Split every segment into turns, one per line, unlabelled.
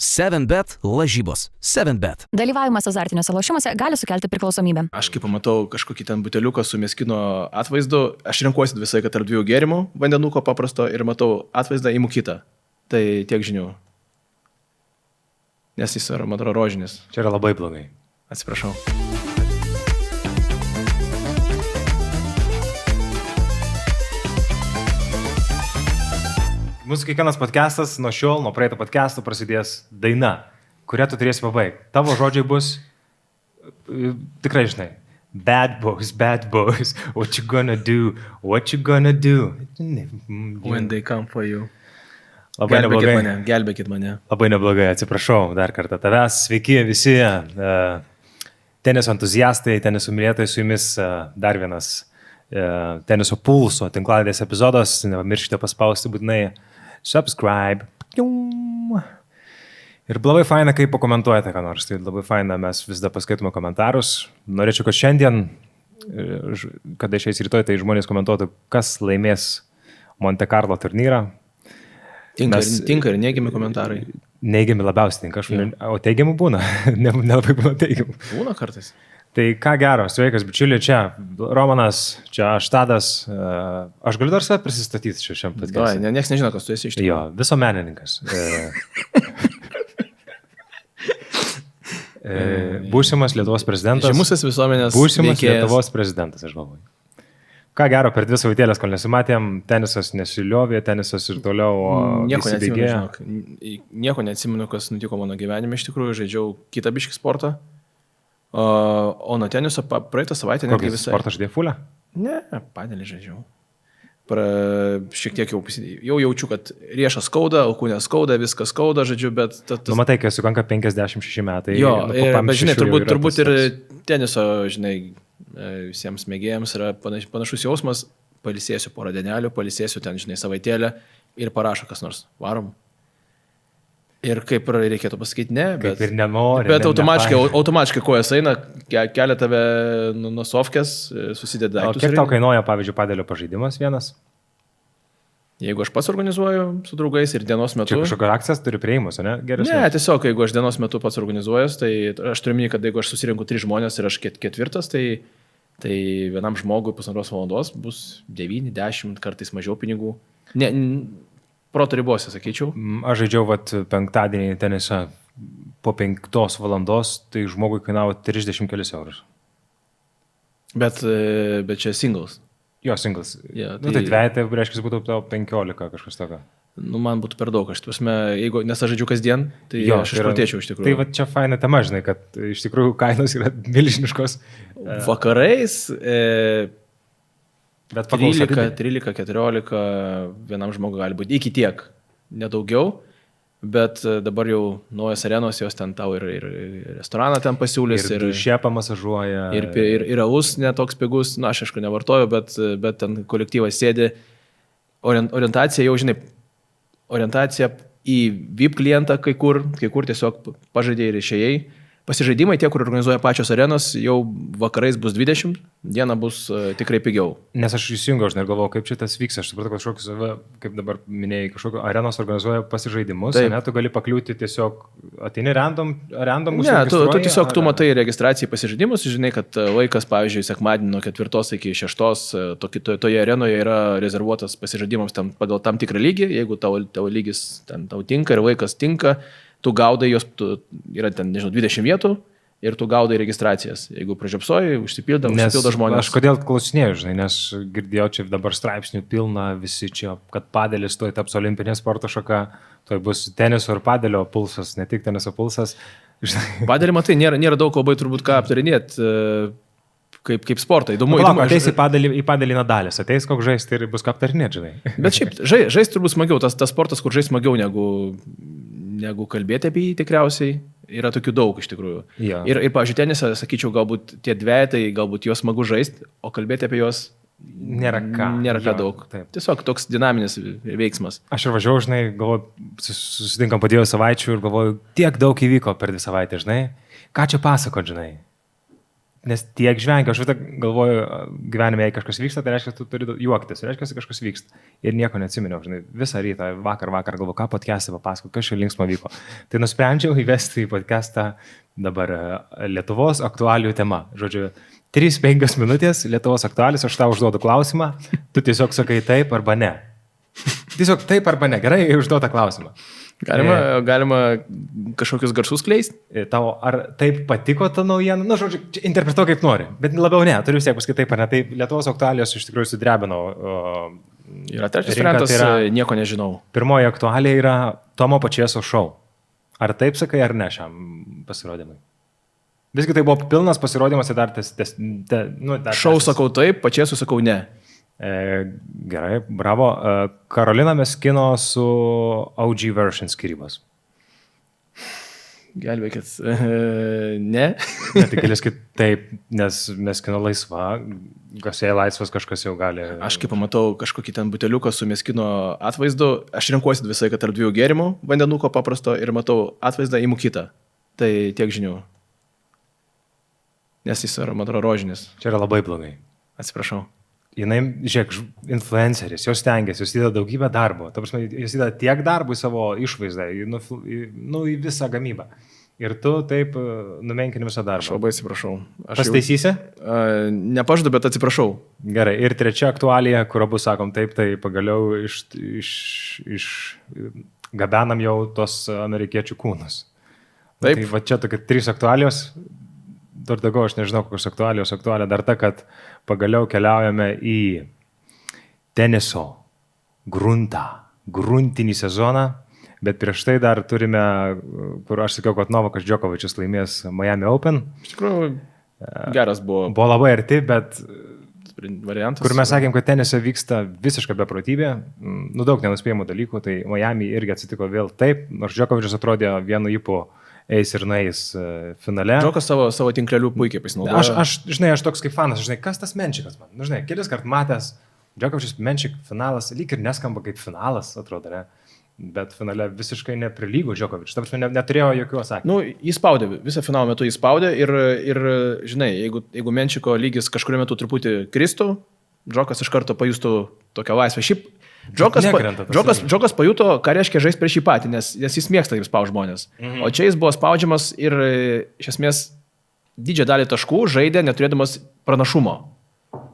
7bet lažybos. 7bet.
Dalyvavimas azartiniuose lošimuose gali sukelti priklausomybę.
Aš kai pamatau kažkokį ten buteliuką su meskino atvaizdu, aš renkuosi visą laiką tarp dviejų gėrimų, vandenuko paprasto ir matau atvaizdą įmu kitą. Tai tiek žinių. Nes jis yra, man atrodo, rožinis.
Čia yra labai blogai.
Atsiprašau.
Mūsų kiekvienas podcastas nuo šiol, nuo praeito podcastų prasidės daina, kurią tu turėsi pabaigti. Tavo žodžiai bus, tikrai žinai, bad boys, what you gonna do,
When they come for you.
Labai neblogai.
Gelbėkit mane.
Labai neblogai, atsiprašau dar kartą tavęs. Sveiki visi teniso entuziastai, teniso mylėtojai, su jumis dar vienas teniso pulso tinklaladės epizodas. Nepamirškite paspausti būtinai subscribe. Ir labai faina, kai pakomentuojate ką nors. Tai labai faina, mes vis dar paskaitome komentarus. Norėčiau, kad šiandien, kada išeis rytoj, tai žmonės komentuotų, kas laimės Monte Carlo turnyrą.
Tinka ir neigiami komentarai.
Neigiami labiausiai tinka, o teigiamų būna. Nelabai būna teigiamų.
Būna kartais.
Tai ką gero, sveikas bičiuliai, čia Romanas, čia aš Tadas. Aš galiu dar save prisistatyti šiam podcast'e.
Niekas nežino, kas tu esi iš tikrųjų.
Jo, visuomenininkas. Būsimas Lietuvos prezidentas.
Žymusis visuomenės
Būsimas
veikėjas.
Lietuvos prezidentas, aš galvoju. Ką gero, per 2 savaitėlės, kol nesimatėm, tenisas nesiliovė, tenisas ir toliau įsibėgėjo.
Nieko neatsimenu, kas nutiko mano gyvenime. Iš tikrųjų, žaidžiau kitą biškį sportą. O nuo teniso praeitą savaitę netgi
Kokį
visai.
sportą žaidėjai fulę?
Ne, padelį žaidžiau. Šiek tiek jau jaučiu, kad riešas skauda, alkūnė skauda, viskas skauda, žaidžiu, bet...
Nu, matai, kai sukanka 56 metai.
Jo,
nu,
bet žinai, turbūt ir
tas...
teniso, žinai, visiems mėgėjams yra panašus jausmas, palisėsiu porą dienelių, palisėsiu ten, žinai, savaitėlę ir parašo kas nors, varom. Ir kaip reikėtų pasakyti, ne, bet...
Kaip ir nenori.
Bet automatiškai kojas eina, kelia tave nuo sofkės, susideda.
O kiek tau kainuoja, pavyzdžiui, padelio pažaidimas vienas?
Jeigu aš pats organizuoju su draugais ir dienos metu...
Čia kažkokio akcijas turi prieimus, ne? Geresnės?
Ne, tiesiog, jeigu aš dienos metu pats organizuoju, tai aš turiu minį, kad jeigu aš susirinku 3 žmonės ir aš ketvirtas, tai vienam žmogui 1,5 valandos bus 9-10 kartais mažiau pinigų. Ne, proto ribose, sakyčiau.
Aš žaidžiau penktadienį tenisą po 5 valandos, tai žmogui kainavo 30 kelius eurus.
Bet čia singles.
Jo, singles.
Ja,
tai dviejai, reiškia, būtų tau 15 kažkas tokio.
Nu, man būtų per daug, aš tuosme, nes aš žaidžiu kasdien, tai
jo,
aš išprotėčiau iš tikrųjų.
Tai čia faina tema, žinai, kad iš tikrųjų kainos yra milžiniškos.
Vakarais 13, 14 vienam žmogui gali būti, iki tiek, nedaugiau. Bet dabar jau naujas arenos, jos ten tau ir restoraną ten pasiūlys.
Ir šepą masažuoja.
Ir alus netoks pigus, na, aš aišku nevartoju, bet ten kolektyvas sėdi. Orientacija jau, žinai, orientacija į VIP klientą kai kur tiesiog pažaidėjai ir išėjai. Pasižaidimai, tie, kur organizuoja pačios arenos, jau vakarais bus 20, diena bus tikrai pigiau.
Nes aš įsijungiau, aš galvojau, kaip šitas vyks, aš supratau, kad kažkokius, kaip dabar minėjai, kažkokios arenos organizuoja pasižaidimus, ne, tu gali pakliūti tiesiog, ateini random.
Ne, tu tiesiog, tu matai registraciją į pasižaidimus, žinai, kad laikas, pavyzdžiui, sekmadienį nuo 4 iki 6, toje arenoje yra rezervuotas pasižaidimams pagal tam tikrą lygį, jeigu tavo lygis ten tau tinka ir vaikas tinka, tu gaudai jos, yra ten, nežinau, 20 vietų ir tu gaudai registracijas. Jeigu pražiopsoji, užsipildo žmonės.
Aš kodėl klausinėjau, žinai, nes girdėjau čia dabar straipsnių pilna, visi čia, kad padelis tuoj taps olimpinė sporto šaka, tuoj bus teniso ir padelio pulsas, ne tik teniso pulsas.
Padelį, matai, nėra daug labai turbūt ką aptarinėti kaip sportą. Įdomu.
Ateis į padelį Nadalis, ateis koks žaisti ir bus ką aptarinėti, žinai.
Bet šiaip, žaisti turbūt smagiau, tas sportas, kur žaisti smagiau negu kalbėti apie jį tikriausiai, yra tokių daug iš tikrųjų.
Ja.
Ir pavyzdžiui, tenisą, sakyčiau, galbūt tie dvejetai, galbūt juos smagu žaisti, o kalbėti apie juos nėra ką daug. Taip. Tiesiog toks dinaminis veiksmas.
Aš ir važiavau, žinai, galvoju, susitinkam po 2 savaičių ir galvoju, tiek daug įvyko per 2 savaitės, žinai. Ką čia pasakot, žinai? nes tiek žvengia, aš visą galvoju, gyvenime, jei kažkas vyksta, tai reiškia, tu turi juoktis, reiškia, kažkas vyksta. Ir nieko neatsiminiau, žinai, visą rytą, vakar galvoju, ką podcast'e papasakoti, kas čia linksmo vyko. Tai nusprendžiau įvesti į podcast'ą dabar Lietuvos aktualijų tema. Žodžiu, 3-5 minutės Lietuvos aktualijos, aš tau užduodu klausimą, tu tiesiog sakai taip arba ne. Tiesiog taip arba ne, gerai, užduotą klausimą.
Galima kažkokius garsus kleisti?
Tau ar taip patiko ta naujiena? Nu, žodžiu, interpretuok kaip nori, bet labiau ne, turiu vis tiek pasakyti taip ar ne. Tai Lietuvos aktualijos iš tikrųjų sudrebino.
Yra trečias variantas, nieko nežinau.
Pirmoji aktualija yra Tomo Pačėso šou. Ar taip sakai ar ne šiam pasirodymui? Visgi tai buvo pilnas pasirodymas ir dar
šou sakau taip, Pačėsų sakau ne.
Gerai, bravo. Karolina Meskino su OG version skirybos.
Gelbėkit. Ne.
Ne, tik keliskit taip, nes Meskino laisva, gasėje laisvas kažkas jau gali.
Aš kaip pamatau kažkokį ten buteliuką su Meskino atvaizdu, aš renkuosi visai, kad tarp dviejų gėrimų, vandenuko paprasto ir matau atvaizdą įimu kitą. Tai tiek žinių. Nes jis yra, man atrodo, rožinis.
Čia yra labai blogai.
Atsiprašau.
Jinai, žiūrėk, influenceris, jos stengiasi, jos įdeda daugybę darbo. Ta prasme, jos įdeda tiek darbų į savo išvaizdą, į visą gamybą. Ir tu taip numenkini visą darbą.
Aš labai atsiprašau.
Pastaisysi?
Nepažadu, bet atsiprašau.
Gerai, ir trečia aktualija, kur abu sakom taip, tai pagaliau gabenam jau tos amerikiečių kūnus.
Taip.
Tai va čia tokia 3 aktualijos. Dar daugiau, aš nežinau, kokios aktualijos. Aktualija dar ta, kad pagaliau keliaujame į teniso gruntinį sezoną, bet prieš tai dar turime, kur aš sakiau, kad Novakas Džokovičius laimės Miami Open.
Iš tikrųjų, geras buvo.
Buvo labai arti, bet
variantas.
Kur mes sakėm, kad tenise vyksta visiška beprotybė, daug nenuspėjimų dalykų, tai Miami irgi atsitiko vėl taip, nors Džokovičius atrodė vienu įpu eis ir nueis finale.
Džokas savo tinklelių puikiai pasinaudojo.
Aš toks kaip fanas, kas tas Menčikas man? Kelis kart matęs, Džokovičius Menčik finalas, lyg ir neskamba kaip finalas, atrodo, ne? Bet finale visiškai neprilygo Džokovičius. Ta prasme, neturėjo jokių atsakymų.
Jis spaudė, visą finalo metu jis spaudė ir žinai, jeigu Menčiko lygis kažkurio metu truputį kristų, Džokas iš karto pajustų tokią laisvę. Šiaip Džokas pajuto, ką reiškia žaisti prieš jį patį, nes jis mėgsta kaip spaudžia žmonės. O čia jis buvo spaudžiamas ir iš esmės didžią dalį taškų žaidė neturėdamas pranašumo.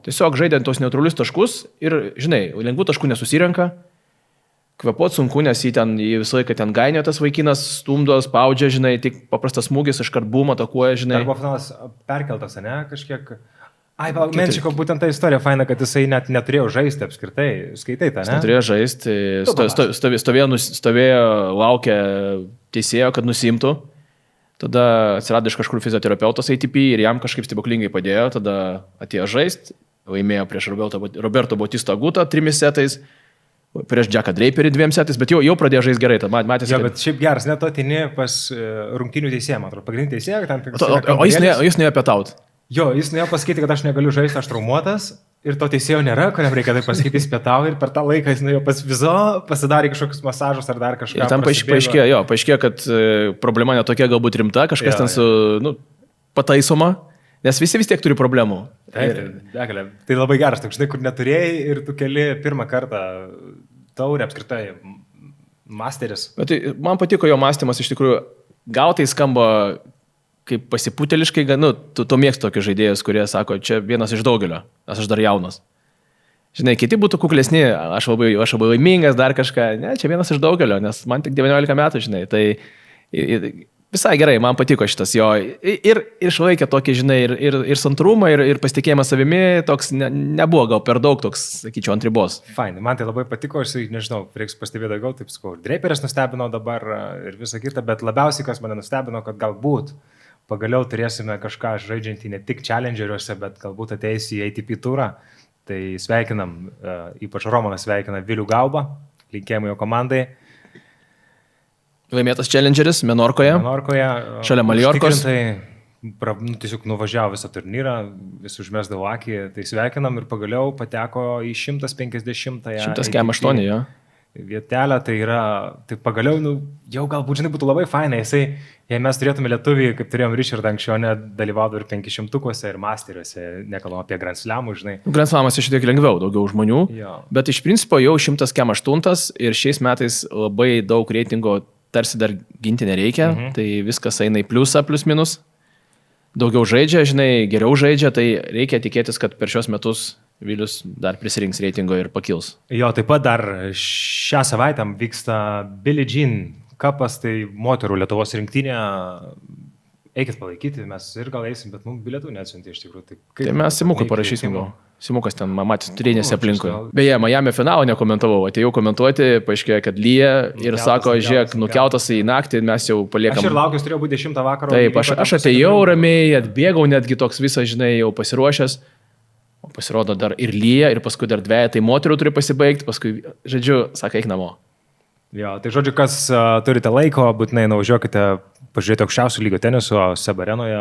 Tiesiog žaidė tos neutralius taškus ir, žinai, lengvų taškų nesusirenka. Kvepuot sunku, nes jį visą laiką ten gainio tas vaikinas, stumdo, spaudžia, žinai, tik paprastas smūgis, iškart bum atakuoja, žinai.
Ar buvo finalas perkeltas, ne, kažkiek... Menčiko būtent ta istorija faina, kad jisai net neturėjo žaisti apskritai, skaitai tą, ne?
Neturėjo žaisti, stovėjo, laukė teisėjo, kad nusimtų. Tada atsirado iš kažkur fizioterapeutas ATP ir jam kažkaip stebuklingai padėjo, tada atėjo žaisti, laimėjo prieš Roberto Bautista Agutą 3 setais, prieš Jacką Draperį 2 setais, bet jau pradėjo žaisti gerai, matėsi.
Jo, bet šiaip geras, net to atini pas rungtynių teisėją, man atrodo, pagrindinį teisėją, ten...
O jis nuėjo pietaut.
Jo, jis nuėjo pasakyti, kad aš negaliu žaisti, aš traumuotas ir to teisėjo nėra, kuriam reikia tai pasakyti, jis pietau ir per tą laiką jis nuėjo pas vizo, pasidarė kažkokius masažus ar dar kažką.
Ir tam paaiškėjo, kad problema netokia galbūt rimta, kažkas ten pataisoma, nes visi vis tiek turi problemų.
Tai labai geras, toks, žinai, kur neturėjai ir tu keli pirmą kartą taurę apskritai masteris.
Bet man patiko jo mąstymas, iš tikrųjų, gal tai skamba kaip pasiputeliškai, tu mėgsti tokius žaidėjus, kurie sako, čia vienas iš daugelio, nes aš dar jaunas. Žinai, kiti būtų kuklesni, aš labai laimingas, dar kažką, ne, čia vienas iš daugelio, nes man tik 19 metų, žinai, tai visai gerai, man patiko šitas jo ir išlaikė tokį, žinai, ir santrumą, ir pasitikėjimą savimi, toks nebuvo gal per daug, toks, sakyčiau, ant ribos.
Fain, man tai labai patiko, aš nežinau, reiks pastebėti daugiau, taip sakau, Draperis nustebino dabar ir visą kitą, bet labiausiai, kas mane nustebino, kad galbūt pagaliau turėsime kažką žaidžiantį ne tik challengeriuose, bet galbūt ateis į ATP turą. Tai sveikinam, ypač Romanas sveikina Vilių Gaubą, linkėjimai jo komandai.
Laimėtas challengeris Menorkoje. Šalia Maljorkos.
Tiesiog nuvažiavo visą turnyrą, vis užmesdavo akį, tai sveikinam ir pagaliau pateko į 150-ąją.
108, jo.
vietelę, tai yra, tai pagaliau, jau galbūt, žinai, būtų labai fainai, jei mes turėtume lietuvį, kaip turėjom Richardą anksčiau, dalyvaudavo ir 500-uose, ir masteriuose, nekalbam apie Grand Slamų, žinai.
Grand Slamas šiek tiek lengviau, daugiau žmonių,
Jo.
bet iš principo jau 108 ir šiais metais labai daug reitingo tarsi dar ginti nereikia, tai viskas eina į pliusą, plius minus. Daugiau žaidžia, žinai, geriau žaidžia, tai reikia tikėtis, kad per šios metus Vilius dar prisirinks reitingo ir pakils.
Jo, taip pat dar šią savaitę vyksta Billie Jean kapas, tai moterų Lietuvos rinktinė. Eikit palaikyti, mes ir gal eisim, bet mums bilietų neatsiuntė iš tikrųjų.
Tai mes Simukui parašysim gal. Simukas ten matys turinėse aplinkui. Beje, Miami finalo nekomentavau, atėjau komentuoti, paaiškėjo, kad lyja ir sako, žiūrėk, nukeltas į naktį, mes jau paliekam.
Aš ir laukiu, turėjau būti 10 vakaro.
Taip, aš atėjau ramiai, atbėgau netgi toks visas, žinai, jau pasiruošęs. O pasirodo dar ir lyja, ir paskui dar dveja, tai moterų turi pasibaigti, paskui, žodžiu, sakai, eik namo.
Jo, tai žodžiu, kas turite laiko, būtinai nuvažiuokite pažiūrėti aukščiausių lygio teniso SEB arenoje,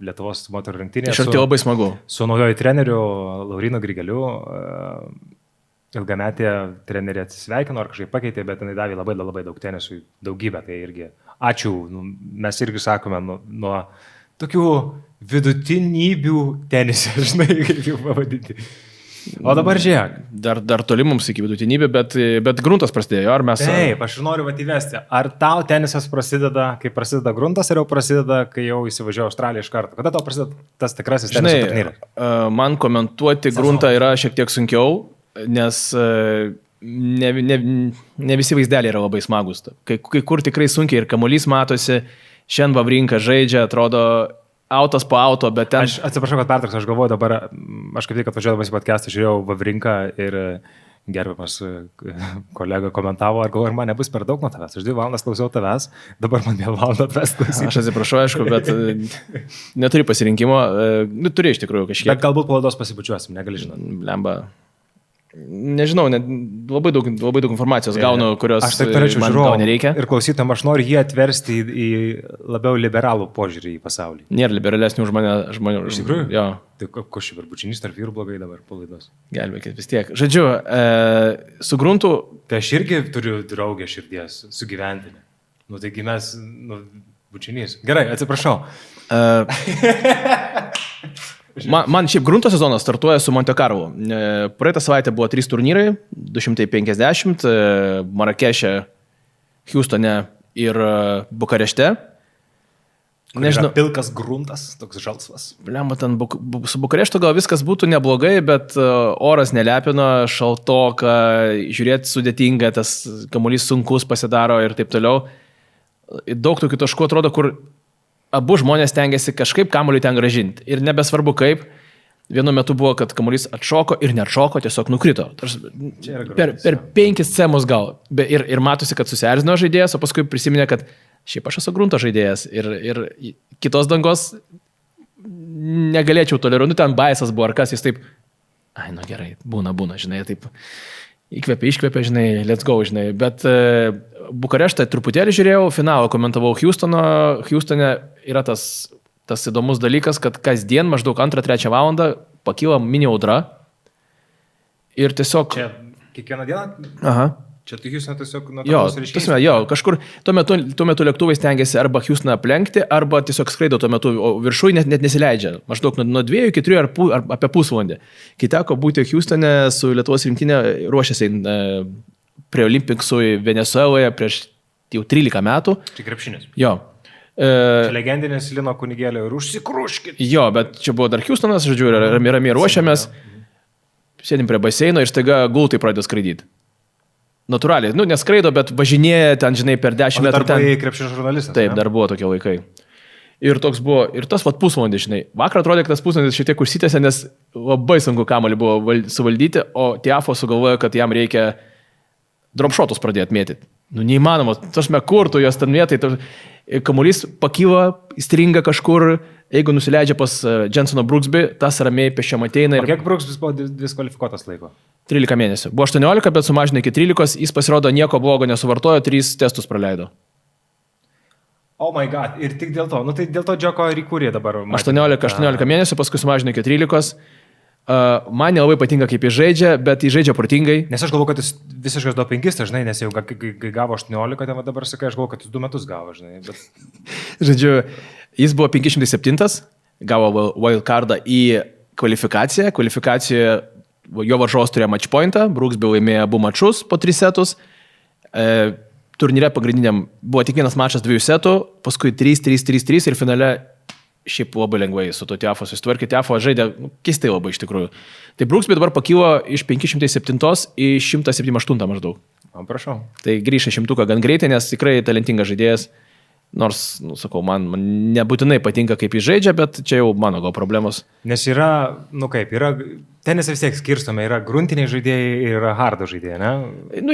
Lietuvos moterų rinktinėje.
Iš arti labai smagu.
Su naujoju treneriu Laurinu Grigeliu. Ilgametė trenerė atsisveikino ar kažkaip pakeitė, bet jinai davė labai, labai daug tenisui, daugybę. Tai irgi ačiū, mes irgi sakome, nuo tokių vidutinybių tenisė, žinai, kaip jau pavadinti. O dabar žiūrėk.
Dar toli mums iki vidutinybė, bet gruntas prasidėjo, ar mes...
Taip, aš noriu įvesti. Ar tau tenisas prasideda, kai prasideda gruntas, ar jau prasideda, kai jau įsivažiavo Australiją iš karto? Kada tau prasideda tas tikrasis teniso turnyras?
Man komentuoti gruntą yra šiek tiek sunkiau, nes ne visi vaizdeliai yra labai smagus. Kai kur tikrai sunkiai ir kamuolys matosi, šiandien Vavrinka žaidžia, atrodo... autas po auto, bet ten...
Aš atsiprašau, kad pertrauksiu, aš galvoju dabar, aš kaip tik atvažiuodamas į podcastą žiūrėjau Vavrinką ir gerbiamas kolega komentavo, ar galvoju, ar man nebus per daug nuo tavęs. Aš 2 valandas klausiau tavęs, dabar man 1 valandą atvesti klausyti.
Aš atsiprašau, aišku, bet neturi pasirinkimo, turi iš tikrųjų kažkiek.
Bet galbūt po laidos pasibučiuosim, negali žinoti.
Lemba. Nežinau, labai daug informacijos gaunu, kurios
aš taip turėčiau žiūrovų
nereikia.
Ir klausytam, aš noriu jį atversti į labiau liberalų požiūrį į pasaulį.
Nėra liberalesnių už mane žmonių.
Iš tikrųjų?
Jo.
Tai ko šį bučinys tarp vyrų blogai dabar po laidos?
Gelbėkit vis tiek. Žodžiu, su gruntu...
Tai aš irgi turiu draugę širdies, sugyventinę. Taigi mes, bučinys. Gerai, atsiprašau.
Man šiaip grunto sezonas startuoja su Monte Carlo. Praeitą savaitę buvo 3 turnyrai, 250, Marakeše, Houstone ir Bukarešte.
Nežinau. Pilkas gruntas, toks žalsvas.
Lemba, ten su Bukarešto gal viskas būtų neblogai, bet oras nelepino, šaltoka, žiūrėti sudėtinga, tas kamuolys sunkus pasidaro ir taip toliau. Daug tokių taškų atrodo, kur abu žmonės tengiasi kažkaip kamuolį ten gražinti. Ir nebesvarbu kaip. Vienu metu buvo, kad kamuolys atšoko ir neatšoko, tiesiog nukrito. Per 5 cemus gal. Ir matosi, kad susierzino žaidėjas, o paskui prisiminė, kad šiaip aš esu grunto žaidėjas. Ir kitos dangos negalėčiau toleruoti. Ten baisas buvo ar kas, jis taip, gerai, būna, žinai, taip. Iškvėpė, žinai, let's go, žinai. Bet Bukareštą truputėlį žiūrėjau, finalą komentavau Houstone yra tas įdomus dalykas, kad kasdien maždaug 2-3 valandą pakyla mini audra. Ir tiesiog...
Čia kiekvieną dieną?
Aha.
Čia tu Houstone tiesiog natūralus reiškinys?
Jo, kažkur tuo metu lėktuvai stengiasi arba Houstoną aplenkti, arba tiesiog skraido tuo metu, o viršui net nesileidžia. Maždaug nuo 2 iki 3 ar apie pusvalandį. Kai teko būti Houstone su Lietuvos rinktinė, ruošėsi prie Olimpiksui Venezueloje prieš jau 13 metų.
Čia krepšinis.
Jo.
Čia legendinis Lino kunigėlio ir užsikruškit.
Jo, bet čia buvo dar Houstonas, žodžiu, ramiai ruošiamės. Sėdim prie baseino ir staiga gultai pradėjo skraidyti. Natūraliai, neskraido, bet važinėja ten, žinai, per 10 metrų.
Dar buvai krepšinio žurnalistas.
Taip, dar buvo tokie laikai. Ir toks buvo, ir tas pusvalandis, žinai. Vakar atrodė, kad tas pusvalandis šiek tiek užsitęsė, nes labai sunku kamuolį buvo suvaldyti, o Tiafo sugalvojo, kad jam reikia dropshotus pradėti mėtyti. Neįmanoma, tašme, kur tu jos ten mėtai, kamuolys pakyla, įstringa kažkur, jeigu nusileidžia pas Jensono Brooksby, tas ramiai pėsčiom ateina.
O kiek Brooksby buvo diskvalifikuotas laiko?
13 mėnesių. Buvo 18, bet sumažino iki 13, jis pasirodo nieko blogo nesuvartojo, 3 testus praleido.
Oh my god, ir tik dėl to, tai dėl to Džoko ir įkūrė dabar.
18 mėnesių, paskui sumažino iki 13. Man nelabai patinka, kaip jis žaidžia, bet jis žaidžia protingai.
Nes aš galvoju, kad jis visiškas dopingistas, žinai, nes jau kai gavo 18, tai dabar sakai, aš galvoju, kad jis 2 metus gavo, žinai. Bet...
Žodžiu, jis buvo 507, gavo wildcardą į kvalifikaciją. Kvalifikacijoje jo varžovas turėjo match pointą, Brooksby laimėjo abu mačus po 3 setus. Turnyre pagrindiniam buvo tik vienas mačas 2 setų, paskui 3 ir finale šiaip labai lengvai su to Tiafo susitvarkė. Tiafo žaidė keistai labai iš tikrųjų. Tai Brooksby dabar pakilo iš 507 į 178 maždaug.
O, prašau.
Tai grįžta 100 gan greitai, nes tikrai talentingas žaidėjas. Nors, sakau, man nebūtinai patinka, kaip jis žaidžia, bet čia jau mano gal problemos.
Nes yra, yra, tenisai vis tiek skirstome, yra gruntiniai žaidėjai ir yra hardo žaidėjai, ne?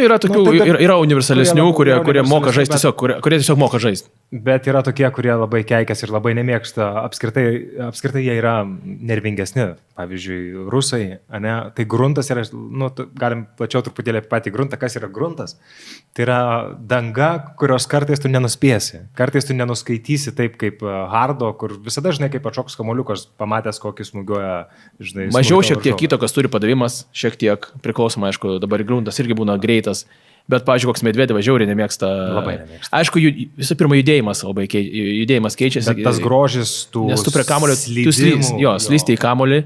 Yra tokių, yra universalesnių, kurie moka žaisti tiesiog, kurie tiesiog moka žaisti.
Bet yra tokie, kurie labai keikiasi ir labai nemėgsta, apskritai jie yra nervingesni. Pavyzdžiui, rusai, ne? Tai gruntas yra, galim plačiau truputėlį apie patį gruntą, kas yra gruntas. Tai yra danga, kurios kartais tu nenuspėsi. Kartais tu nenuskaitysi taip kaip hardo, kur visada, žinai, kaip atšoks kamuoliukas, pamatęs, kokį smūgiuoja, žinai.
Mažiau šiek tiek įtakos turi padavimas, šiek tiek priklausoma, aišku, dabar gruntas irgi būna greitas, bet, pavyzdžiui, koks Medvedevas žiauriai nemėgsta.
Labai nemėgsta.
Aišku, visų pirma, judėjimas keičiasi.
Bet tas grožis,
nes tu prie kamulio, slysti į kamulį.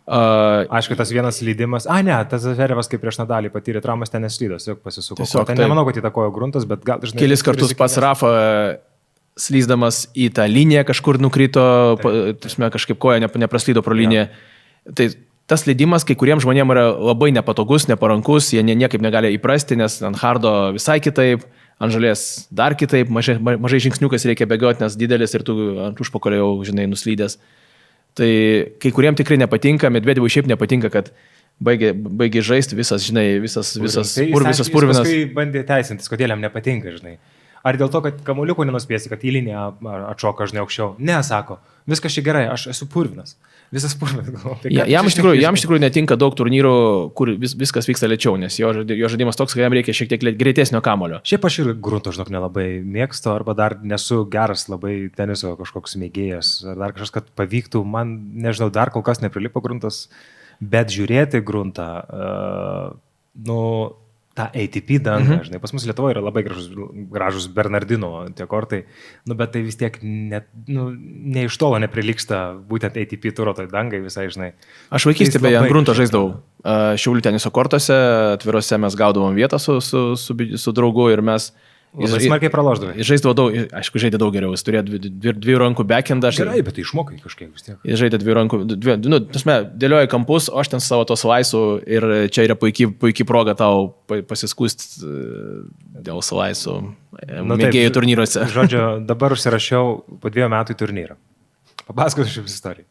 Aišku, tas vienas slydimas. Tas Zverevas, kaip prieš Nadalį patyrė traumas, ten neslydos, jau pasisuko. Ten nemanau, kad įtakojo gruntas, bet gal dažnai.
Kelis kartus pats Rafa slysdamas į tą liniją kažkur nukrito, kažkaip koja nepraslydo pro liniją. Tai tas slydimas kai kuriems žmonėms yra labai nepatogus, neparankus, jie niekaip negali įprasti, nes ant hardo visai kitaip, ant žalės dar kitaip, mažai žingsniukas reikia bėgioti, nes didelis ir tu ant užpakalio jau, žinai, nuslydęs. Tai kai kuriems tikrai nepatinka, Medvedevui šiaip nepatinka, kad baigė žaisti visas purvinas.
Paskui bandė teisintis, kodėl jam nepatinka, žinai. Ar dėl to, kad kamuoliukų nenuspėsi, kad į liniją atšoka, žinai, aukščiau? Ne, sako, viskas čia gerai, aš esu purvinas. Visas purvinas.
Jam iš tikrųjų netinka daug turnyrų, kur viskas vyksta lėčiau, nes jo žaidimas toks, kad jam reikia šiek tiek greitesnio kamulio.
Šiaip aš ir grunto, žinok, nelabai mėgstu, arba dar nesu geras labai teniso kažkoks mėgėjas, ar dar kažkas, kad pavyktų, man, nežinau, dar kol kas neprilipo gruntas, bet žiūrėti gruntą, tą ATP dangą, žinai, pas mus Lietuvoje yra labai gražus Bernardino tie kortai, bet tai vis tiek ne iš tolo neprilyksta būtent ATP turo tai dangai visai, žinai.
Aš vaikystėje beje ant grunto žaisdavau. Šiaulių teniso kortose, atvirose mes gaudavom vietą su draugu ir mes...
Labai smarkiai praloždavai.
Jis žaisdavo daug, aišku, žaidė daug geriau, jis turėjo 2 rankų backенdą.
Gerai, bet tai išmokai kažkiek vis tiek.
Jis žaidė 2 rankų, dėlioja kampus, o aš ten savo tos laisų ir čia yra puikiai proga tau pasiskūsti dėl laisų mėgėjų turnyruose.
Žodžiu, dabar užsirašiau po 2 metų į turnyrą. Papasakosiu šią istoriją.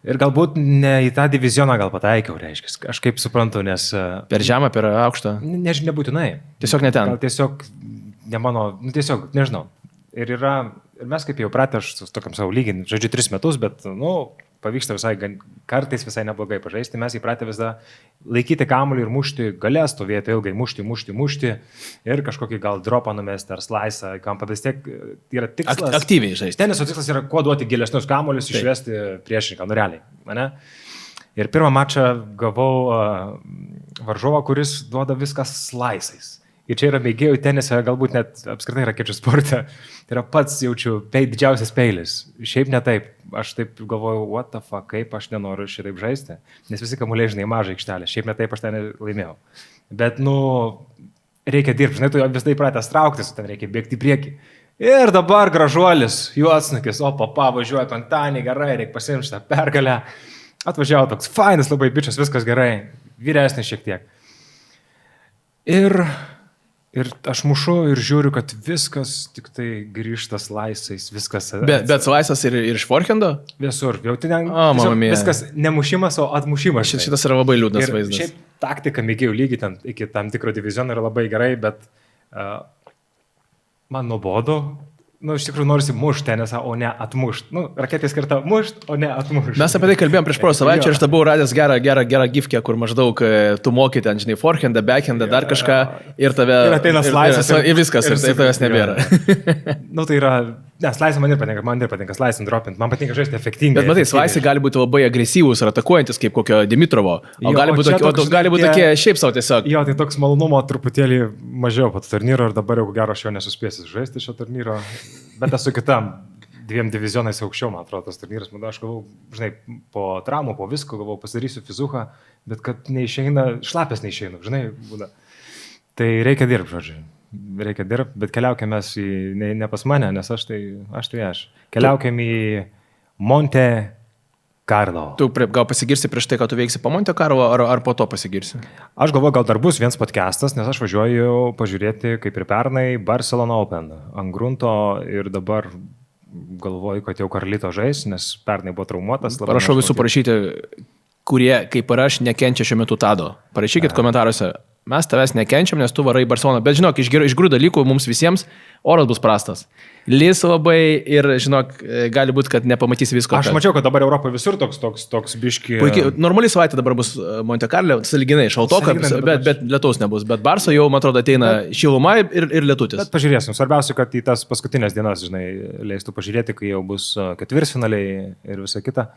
Ir galbūt ne į tą divizioną gal pataikiau, reiškia. Aš kaip suprantu, nes...
Per žemą, per aukštą?
Nebūtinai.
Tiesiog ne ten.
Gal tiesiog, ne mano, tiesiog, nežinau. Ir mes kaip jau pratę, aš su tokiam savo lygin, žodžiu, 3 metus, bet, pavyksta visai, kartais visai neblogai pažaisti. Mes įpratę visada laikyti kamuolį ir mušti, galės stovėti ilgai, mušti ir kažkokį gal dropą numesti ar slaisą, kampą, vis tiek yra tikslas.
Aktyviai žaisti.
Teniso tikslas yra kuo duoti gilesnius kamuolius, išvesti priešininką, realiai. Mane? Ir pirmą mačą gavau varžovą, kuris duoda viskas slaisais. Ir čia yra mėgėjų tenise, galbūt net apskritai rakečių sporte. Tai yra pats, jaučiu, didžiausias peilis. Šiaip ne taip. Aš taip galvoju, what the fuck, kaip aš nenoriu šitaip žaisti. Nes visi kamuoliai, žinai, mažai aikštelė. Šiaip ne taip aš ten laimėjau. Bet, reikia dirbti. Žinai, tu vis tai pratęs trauktis, ten reikia bėgti į priekį. Ir dabar gražuolis, juodsnukis, važiuoja penktadienį, gerai, reikia pasiimti šitą pergalę. Atvažiavo toks fainas labai bičias, viskas gerai. Vyresnis šiek tiek. Ir aš mušu ir žiūriu, kad viskas tik tai grįžtas laisais, viskas...
Bet laisas ir iš forehando?
Visur. Jau ten
viskas
nemušimas, o atmušimas.
Šitas yra labai liūdnas vaizdas.
Šiaip taktika mėgėjų lygiai ten iki tam tikro diviziono yra labai gerai, bet man nuobodu. Iš tikrųjų norisi mušti tenisą, o ne atmušti. Raketė skirta mušti, o ne atmušti.
Mes apie tai kalbėjom prieš porą savaičių ir aš buvau radęs gerą gifkę, kur maždaug tu moki ten, žinai, forehandą, backhandą, dar kažką ir tave...
Ir ateina slaisas.
Ir viskas, ir tavęs nebėra.
Tai yra Slaisai man ir patinka Slice and Dropint, man patinka žaisti efektingai.
Bet matai, Slice gali būti labai agresyvūs ir atakuojantis kaip kokio Dimitrovo, o gali būti tokie šiaip savo tiesiog.
Jo, tai toks malonumo truputėlį mažiau po turnyro ir dabar jau gero aš jau nesuspėsiu žaisti šio turnyro, bet esu kitam 2 divizionais aukščiau, man atrodo, tas turnyras, man aš galvau, žinai, po traumų, po visko, galvau, pasidarysiu fizuchą, bet kad neišeina, šlapės neišeina, žinai, būna. Tai reikia dirbti, žodžiu. Reikia dirbti, bet keliaukime mes ne pas mane, nes aš. Keliaukime į Monte Carlo.
Tu gal pasigirsi prieš tai, kad tu veiksi po Monte Carlo, ar po to pasigirsi?
Aš galvoju, gal dar bus vienas podcastas, nes aš važiuoju pažiūrėti, kaip ir pernai, Barcelona Open ant grunto ir dabar galvoju, kad jau Karlito žais, nes pernai buvo traumuotas.
Prašau visų parašyti, kurie, kaip ir aš, nekenčia šiuo metu Tado. Parašykit komentaruose. Mes tavęs nekenčiam, nes tu varai į Barceloną. Bet žinok, iš gerų dalykų mums visiems oras bus prastas. Lis labai ir, žinok, gali būti, kad nepamatysi visko.
Aš mačiau, kad dabar Europoje visur toks biški.
Puikiai, normali savaitė dabar bus Monte Carlo, saliginai, šaltoka, bet lietaus nebus. Bet Barso jau, man atrodo, ateina šiluma ir lietutis.
Bet pažiūrėsim. Svarbiausia, kad į tas paskutinės dienas, žinai, leistų pažiūrėti, kai jau bus ketvirtfinaliai ir visa kita.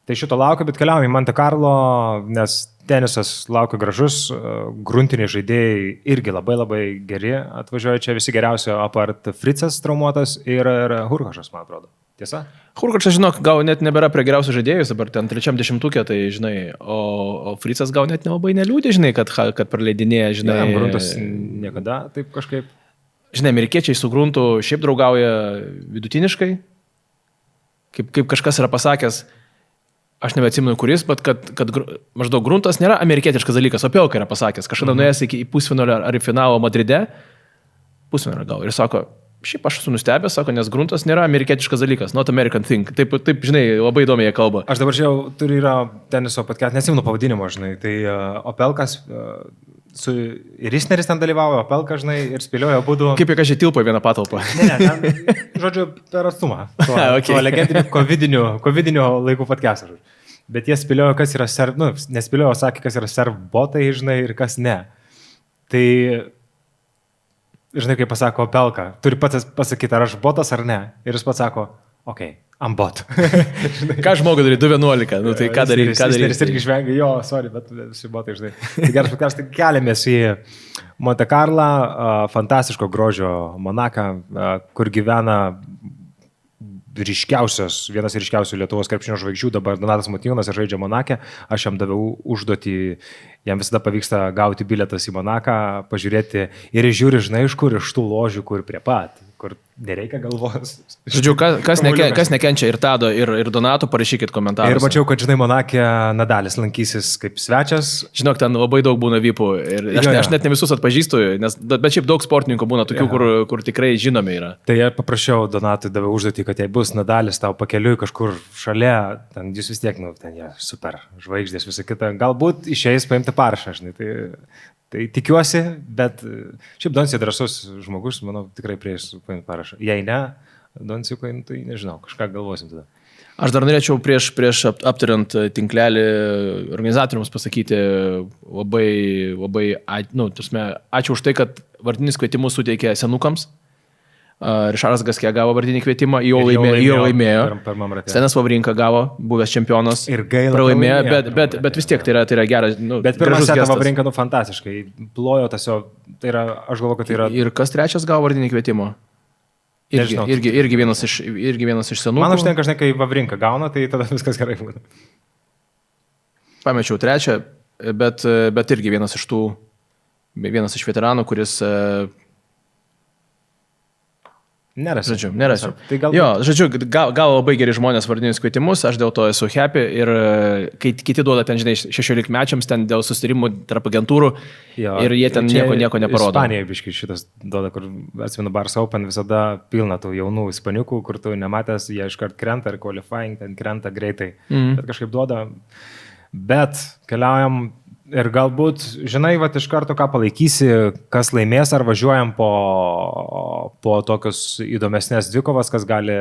Tai šito laukia, bet keliaujame į Monte Carlo, nes tenisas laukia gražus, gruntiniai žaidėjai irgi labai geri, atvažiuoja čia visi geriausio, apart Fritzas traumuotas ir Hurkašas, man atrodo. Tiesa?
Hurkašas, žinok, gal net nebėra prie geriausių žaidėjus, dabar ten 30-ukė, tai žinai, o Fritzas gal net nelabai neliūdė, žinai, kad praleidinėja, žinai.
Ne, gruntas niekada taip kažkaip.
Žinai, amerikiečiai su gruntu šiaip draugauja vidutiniškai, kaip kažkas yra pasakęs. Aš nebeatsimenu kuris, bet kad maždaug gruntas nėra amerikietiškas dalykas, o Piauka yra pasakęs. Kažkada nuėjęs į pusfinalio ar į finalo Madride, pusfinalio gal, ir sako, šiaip aš esu nustebęs, sako, nes gruntas nėra amerikietiškas dalyas, not American thing. Taip, žinai, labai įdomiai jie kalba.
Aš dabar žiūrėjau, turi yra teniso podcast, nesimenu pavadinimo, žinai, tai Opelkas, ir Isneris ten dalyvavo, Opelka, žinai, ir spėliojo būdų.
Kaip jie kažkai tilpo į vieną patalpą?
Ne, ten, žodžiu, per atstumą. Tuo legendiniu covidiniu laikų podcastą, žodžiu. Bet jie spėliojo, kas yra nespėliojo, sakė, kas yra serbotai, žinai, ir kas ne. Tai, žinai, kaip pasako Opelka, turi pats pasakyti, ar aš botas ar ne. Ir jis pats sako, okei, I'm bot.
Ką žmogui daryti, 2.11, nu tai ką daryti?
Jis irgi žvengia, jo, sorry, bet visi botai, žinai. Tai geras podcast, tai keliamės į Monte Carlo, fantastiško grožio Monaką, kur gyvena vienas ryškiausių Lietuvos krepšinio žvaigždžių, dabar Donatas Motiejūnas ir žaidžia Monake. Aš jam daviau užduotį, jam visada pavyksta gauti bilietas į Monaką, pažiūrėti ir žiūri, žinai, iš kur, iš tų ložių, kur prie pat, kur nereikia galvos.
Žodžiu, kas nekenčia ir Tado, ir Donato, parašykit komentaruose.
Ir mačiau, kad, žinai, Monake Nadalis lankysis kaip svečias.
Žinok, ten labai daug būna vypų ir aš net ne visus atpažįstu, bet šiaip daug sportininkų būna tokių, kur tikrai žinomi yra.
Tai aš paprašiau Donatui, daviau užduotį, kad jei bus Nadalis tau pakeliui kažkur šalia, ten jūs vis tiek, ten jie super žvaigždės, visą kitą, galbūt išeis paimti parašą, žinai. Tai tikiuosi, bet šiaip Doncija drąsus žmogus, manau, tikrai prieš paimti parašą. Jei ne, Doncijui, tai nežinau, kažką galvosim tada.
Aš dar norėčiau prieš aptariant tinklelį organizatoriams pasakyti labai ačiū už tai, kad vardinis kvietimus suteikė senukams. Rišaras Gaskė gavo vardinį kvietimą, jau laimėjo. Stenas Vavrinka gavo, buvęs čempionas.
Ir gaila.
Pralaimėjo, bet vis tiek tai yra geras.
Bet pirmas setas Vavrinka fantastiškai. Plojo tiesiog, tai yra, aš galvoju, kad tai yra.
Ir kas trečias gavo vardinį kvietimą? Irgi vienas iš senų.
Man užtenka, žinai, kai Vavrinka gauna, tai tada viskas gerai būna.
Pamečiau trečią, bet irgi vienas iš veteranų, kuris...
Nerasiu.
Tai gal labai geri žmonės vardinius kvietimus, aš dėl to esu happy ir kai kiti duoda ten, žinai, 16 mečiams ten dėl susitarimų tarp agentūrų ir jie ten nieko neparodo.
Ispanija biškai šitas duoda, kur atsimenu Barça Open visada pilna tų jaunų ispaniukų, kur tu nematęs, jie iškart krenta ir qualifying ten krenta greitai, bet kažkaip duoda. Bet keliaujam ir galbūt, žinai, iš karto ką palaikysi, kas laimės, ar važiuojam po tokius įdomesnės dvikovas, kas gali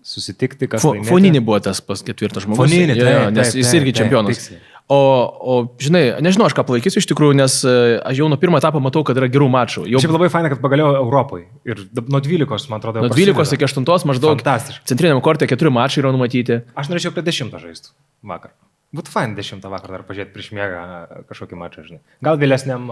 susitikti, kas laimės.
Fonini buvo tas pas ketvirtas žmogus.
Fonini,
nes jis irgi čempionas. O, žinai, nežinau, aš ką palaikysiu iš tikrųjų, nes aš jau nuo pirmo etapo matau, kad yra gerų mačų. Jau...
Šiaip labai faina, kad pagaliau Europai. Ir nuo 12, man atrodo,
nuo 12 iki 8 maždaug.
Fantastiškai.
Centriniam korte 4 mačai yra numatyti.
Aš norėčiau apie 10 žaisti vakar. Būtų fain 10 vakar dar pažiūrėti prieš miegą kažkokį mačą, žinai. Gal vėlesniam...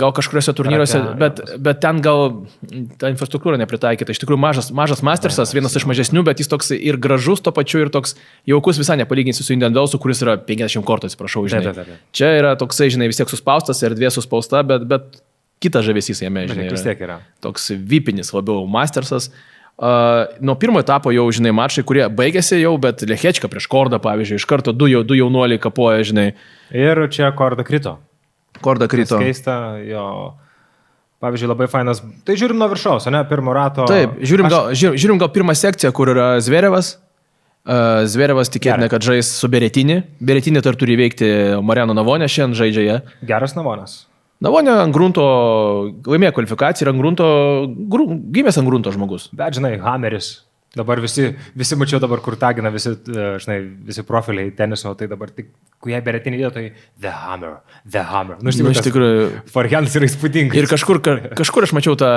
Gal kažkuriuose turnyruose, bet ten gal ta infrastruktūra nepritaikyta. Iš tikrųjų mažas Mastersas, vienas iš mažesnių, bet jis toks ir gražus to pačiu, ir toks jaukus visai nepalyginsi su Indian-Wellsu, kuris yra 50 kortų, atsiprašau, žinai.
Taip.
Čia yra toksai, žinai, vis tiek suspaustas, erdvė suspausta, bet kitas žavesys jame, žinai.
Vis tiek yra.
Toks vipinis labiau Mastersas. Nuo pirmo etapo jau, žinai, mačai, kurie baigėsi jau, bet Lechečka prieš Kordą, pavyzdžiui, iš karto du jaunuoliai kapoja, žinai.
Ir čia Korda krito.
Keista,
jo. Pavyzdžiui, labai fainas. Tai žiūrim nuo viršaus, ne? Pirmo rato.
Taip, žiūrim gal pirmą sekciją, kur yra Zverevas. Zverevas tikėtina, kad žais su Beretinį. Beretinį dar turi veikti Mariano Navonė, šiandien žaidžia jie.
Geras Navonas.
Navonė ant grunto laimėjo kvalifikaciją ir ant grunto, gimęs ant grunto žmogus.
Bet, žinai, Hammeris. Dabar visi mačiau dabar, kur tagina visi profiliai teniso, tai dabar tik, kai jie Beretinį dėjo, tai The Hammer. Nu, iš tikrųjų. Forehandas yra įspūdingas.
Ir kažkur aš mačiau tą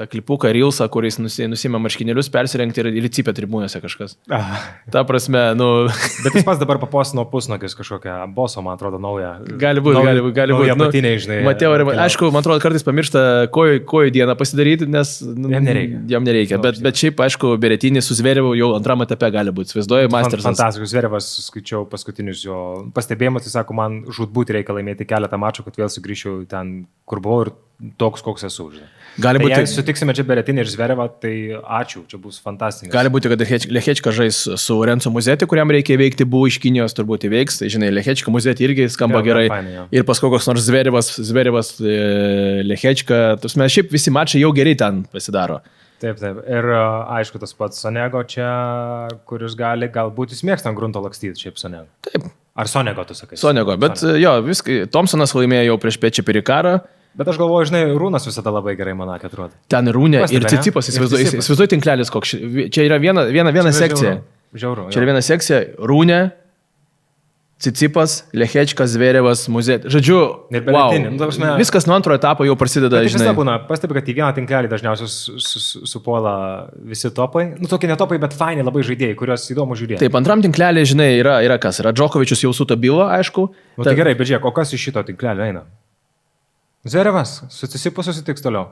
klipuką Reelsą, kuris nusima marškinėlius persirengti ir cypia tribūnėse kažkas. Ta prasme, nu...
Bet jis pas dabar papostino pusnogis kažkokią boso, man atrodo, naują.
Gali būti.
Patiniai, žinai.
Matėjau, aišku, man atrodo, kartais pamiršta kojų dieną pasidaryti, nes jam nereikia. Bet šiaip, aišku, Beretinį su Zverevu jau antram etape gali būti. Svaizduoju, Mastersas.
Fantastiškas. Zverevas, skaičiau paskutinius jo pastebėjimus, jis sako, man žūtbūt reikia laimėti keletą mačų, kad vėl sugrįžčiau ten, kur buvau ir toks, koks esu. Žinai. Gali būti. Jei sutiksime čia Beretinį ir Zverevą, tai ačiū, čia bus fantastinis.
Gali būti, kad Lechečka žais su Renzo Muzetti, kuriam reikia įveikti, buvo iš Kinijos, turbūt įveiks. Tai žinai, Lechečka Muzetti irgi skamba gerai.
Fainai,
ir paskui koks nors Zverevas Lechečka. Mes šiaip visi mačai jau gerai ten pasidaro.
Taip. Ir aišku, tas pats Sonego čia, kuris gali, galbūt jis mėgsta ant grunto lakstyti, šiaip Sonego.
Taip.
Ar Sonego, tu sakai?
Sonego, bet jo, viskai. Thompsonas laimėjo jau prieš Pečią Perikarą.
Bet aš galvoju, žinai, Rūnas visada labai gerai, man atrodo.
Ten Rūnė ir Cicipas, įsivaizduoju tinklelis koks. Čia yra viena sekcija.
Žiauru.
Čia yra viena sekcija. Rūnė, Cicipas, Lechečka, Zverevas, Muzetti. Žodžiu, wow. Viskas nuo antro etapo jau prasideda.
Bet visada būna, pastebi, kad į vieną tinklelį dažniausiai supuola visi topai. Nu, tokie netopai, bet faini labai žaidėjai, kuriuos įdomu žiūrėti.
Taip, antram tinklelį, žinai, yra kas. Yra Džokovičius jau su to bylo, aišku.
Nu, tai gerai, bet žiūrėk, o kas iš šito tinklelio eina? Zverevas, su Cicipu susitiks toliau.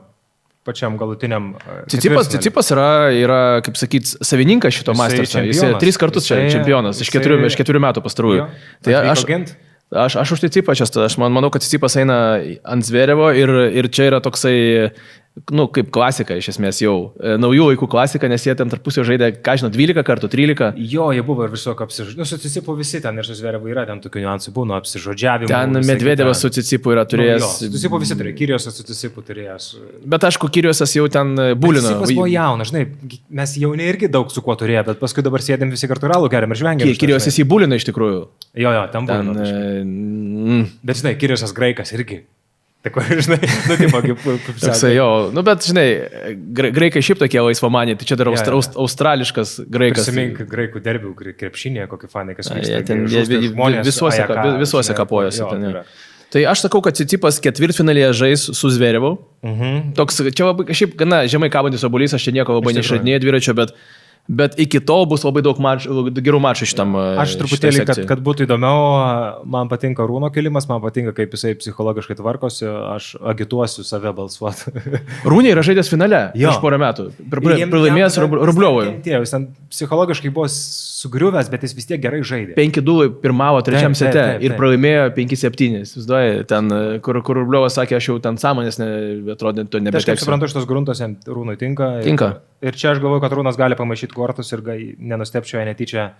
Pačiam galutiniam.
Cicipas yra, kaip sakyt, savininkas šito Masterso. Jis 3 kartus čia čempionas, iš 4 metų pastarųjų. Tai aš už Cicipą čia, aš manau, kad Cicipas eina ant Zverevo ir čia yra toksai, nu, kaip klasika iš esmės jau. Naujų laikų klasika, nes jie ten tarpusio žaidė, ką žinau, 12 kartų, 13.
Jo, jie buvo ir visokio apsižodžiavimo. Nu, su Cicipu visi ten ir su Zverevu yra, ten tokių niuansų būna, apsižodžiavimo.
Ten Medvedevas su Cicipu yra turėjęs.
Nu, su Cicipu visi turėjo, Kyriosas su Cicipu turėjęs.
Bet aišku, Kyriosas jau ten būlino.
Cicipas buvo jaunas, žinai, mes jauni irgi daug su kuo turėjo, bet paskui dabar sėdėm visi kartu ralų geriam ir žvengiam.
Kyriosas jį būlino iš tikrųjų.
Jo, ten būlino. Bet žinai, Kyriosas graikas irgi. Tai ko, žinai, nu, tipo, kaip
sakai. Jo, nu, bet, žinai, graikai šiaip tokie laisvamaniai, tai čia dar australiškas graikas.
Prisimink graikų derbių krepšinėje, kokį fanai, kas
vyksta. Visuose kapojuose. Tai aš sakau, kad Cicipas ketvirtfinalyje žais su Zverevu. Toks, čia šiaip gana žemai kabantis obuolys, aš čia nieko labai neišradinėjau dviračio, bet iki tol bus labai daug gerų mačų šitam.
Aš truputėlį, kad būtų įdomiau, man patinka Rūno kilimas, man patinka, kaip jisai psichologiškai tvarkosi, aš agituosiu save balsuoti.
Rūnė yra žaidęs finale prieš porą metų. Pralaimėjęs Rubliovui.
Jis ten psichologiškai buvo sugriuvęs, bet jis vis tiek gerai žaidė.
5-2 pirmavo trečiam sete ir pralaimėjo 5-7. Įsivaizduoji, ten, kur Rubliovas sakė, aš jau ten sąmonės, atrodė, to nebeteksiu.
Aš suprantu, šitos gruntos Rūnui tinka. Ir čia aš galvoju, kad Rūnas gali pamaišyti kortus ir nenustepčiau, netyčia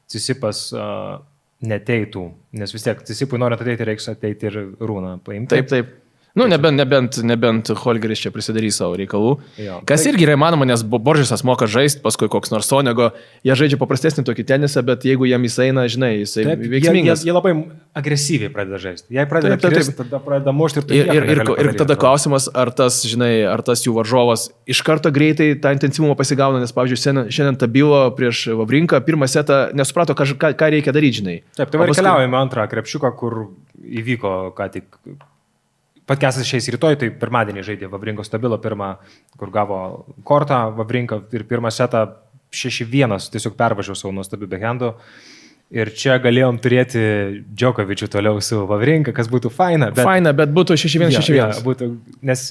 Cicipas neteitų, nes vis tiek Cicipui norint ateiti, reiks ateiti ir Rūną paimti.
Taip. Nu, nebent Holgeris čia prisidarys savo reikalų.
Jo.
Kas irgi yra įmanoma, nes Boržisas moka žaisti, paskui koks nors Sonego, jie žaidžia paprastesnį tokį tenisą, bet jeigu jam jis eina, žinai, jisai veiksmingas.
Jie labai agresyviai pradeda žaisti. Jei pradeda krist, tada pradeda mušti
ir tada klausimas, ar tas jų varžovas iš karto greitai tą intensyvumą pasigauna, nes, pavyzdžiui, šiandien Tabilo prieš Vavrinką pirmą setą nesuprato, ką reikia daryti, žinai.
Taip, tai keliaujame antrą krepšiuką, kur įvyko ką tik. Podcastas šiais rytoj, tai pirmadienį žaidė Vavrinkos Tabilo pirmą, kur gavo kortą Vavrinką ir pirmą setą 6-1, tiesiog pervažiavo savo nuostabių behendų. Ir čia galėjom turėti Djokovičių toliau su Vavrinka, kas būtų faina.
Bet būtų 6-1.
Ja, būtų, nes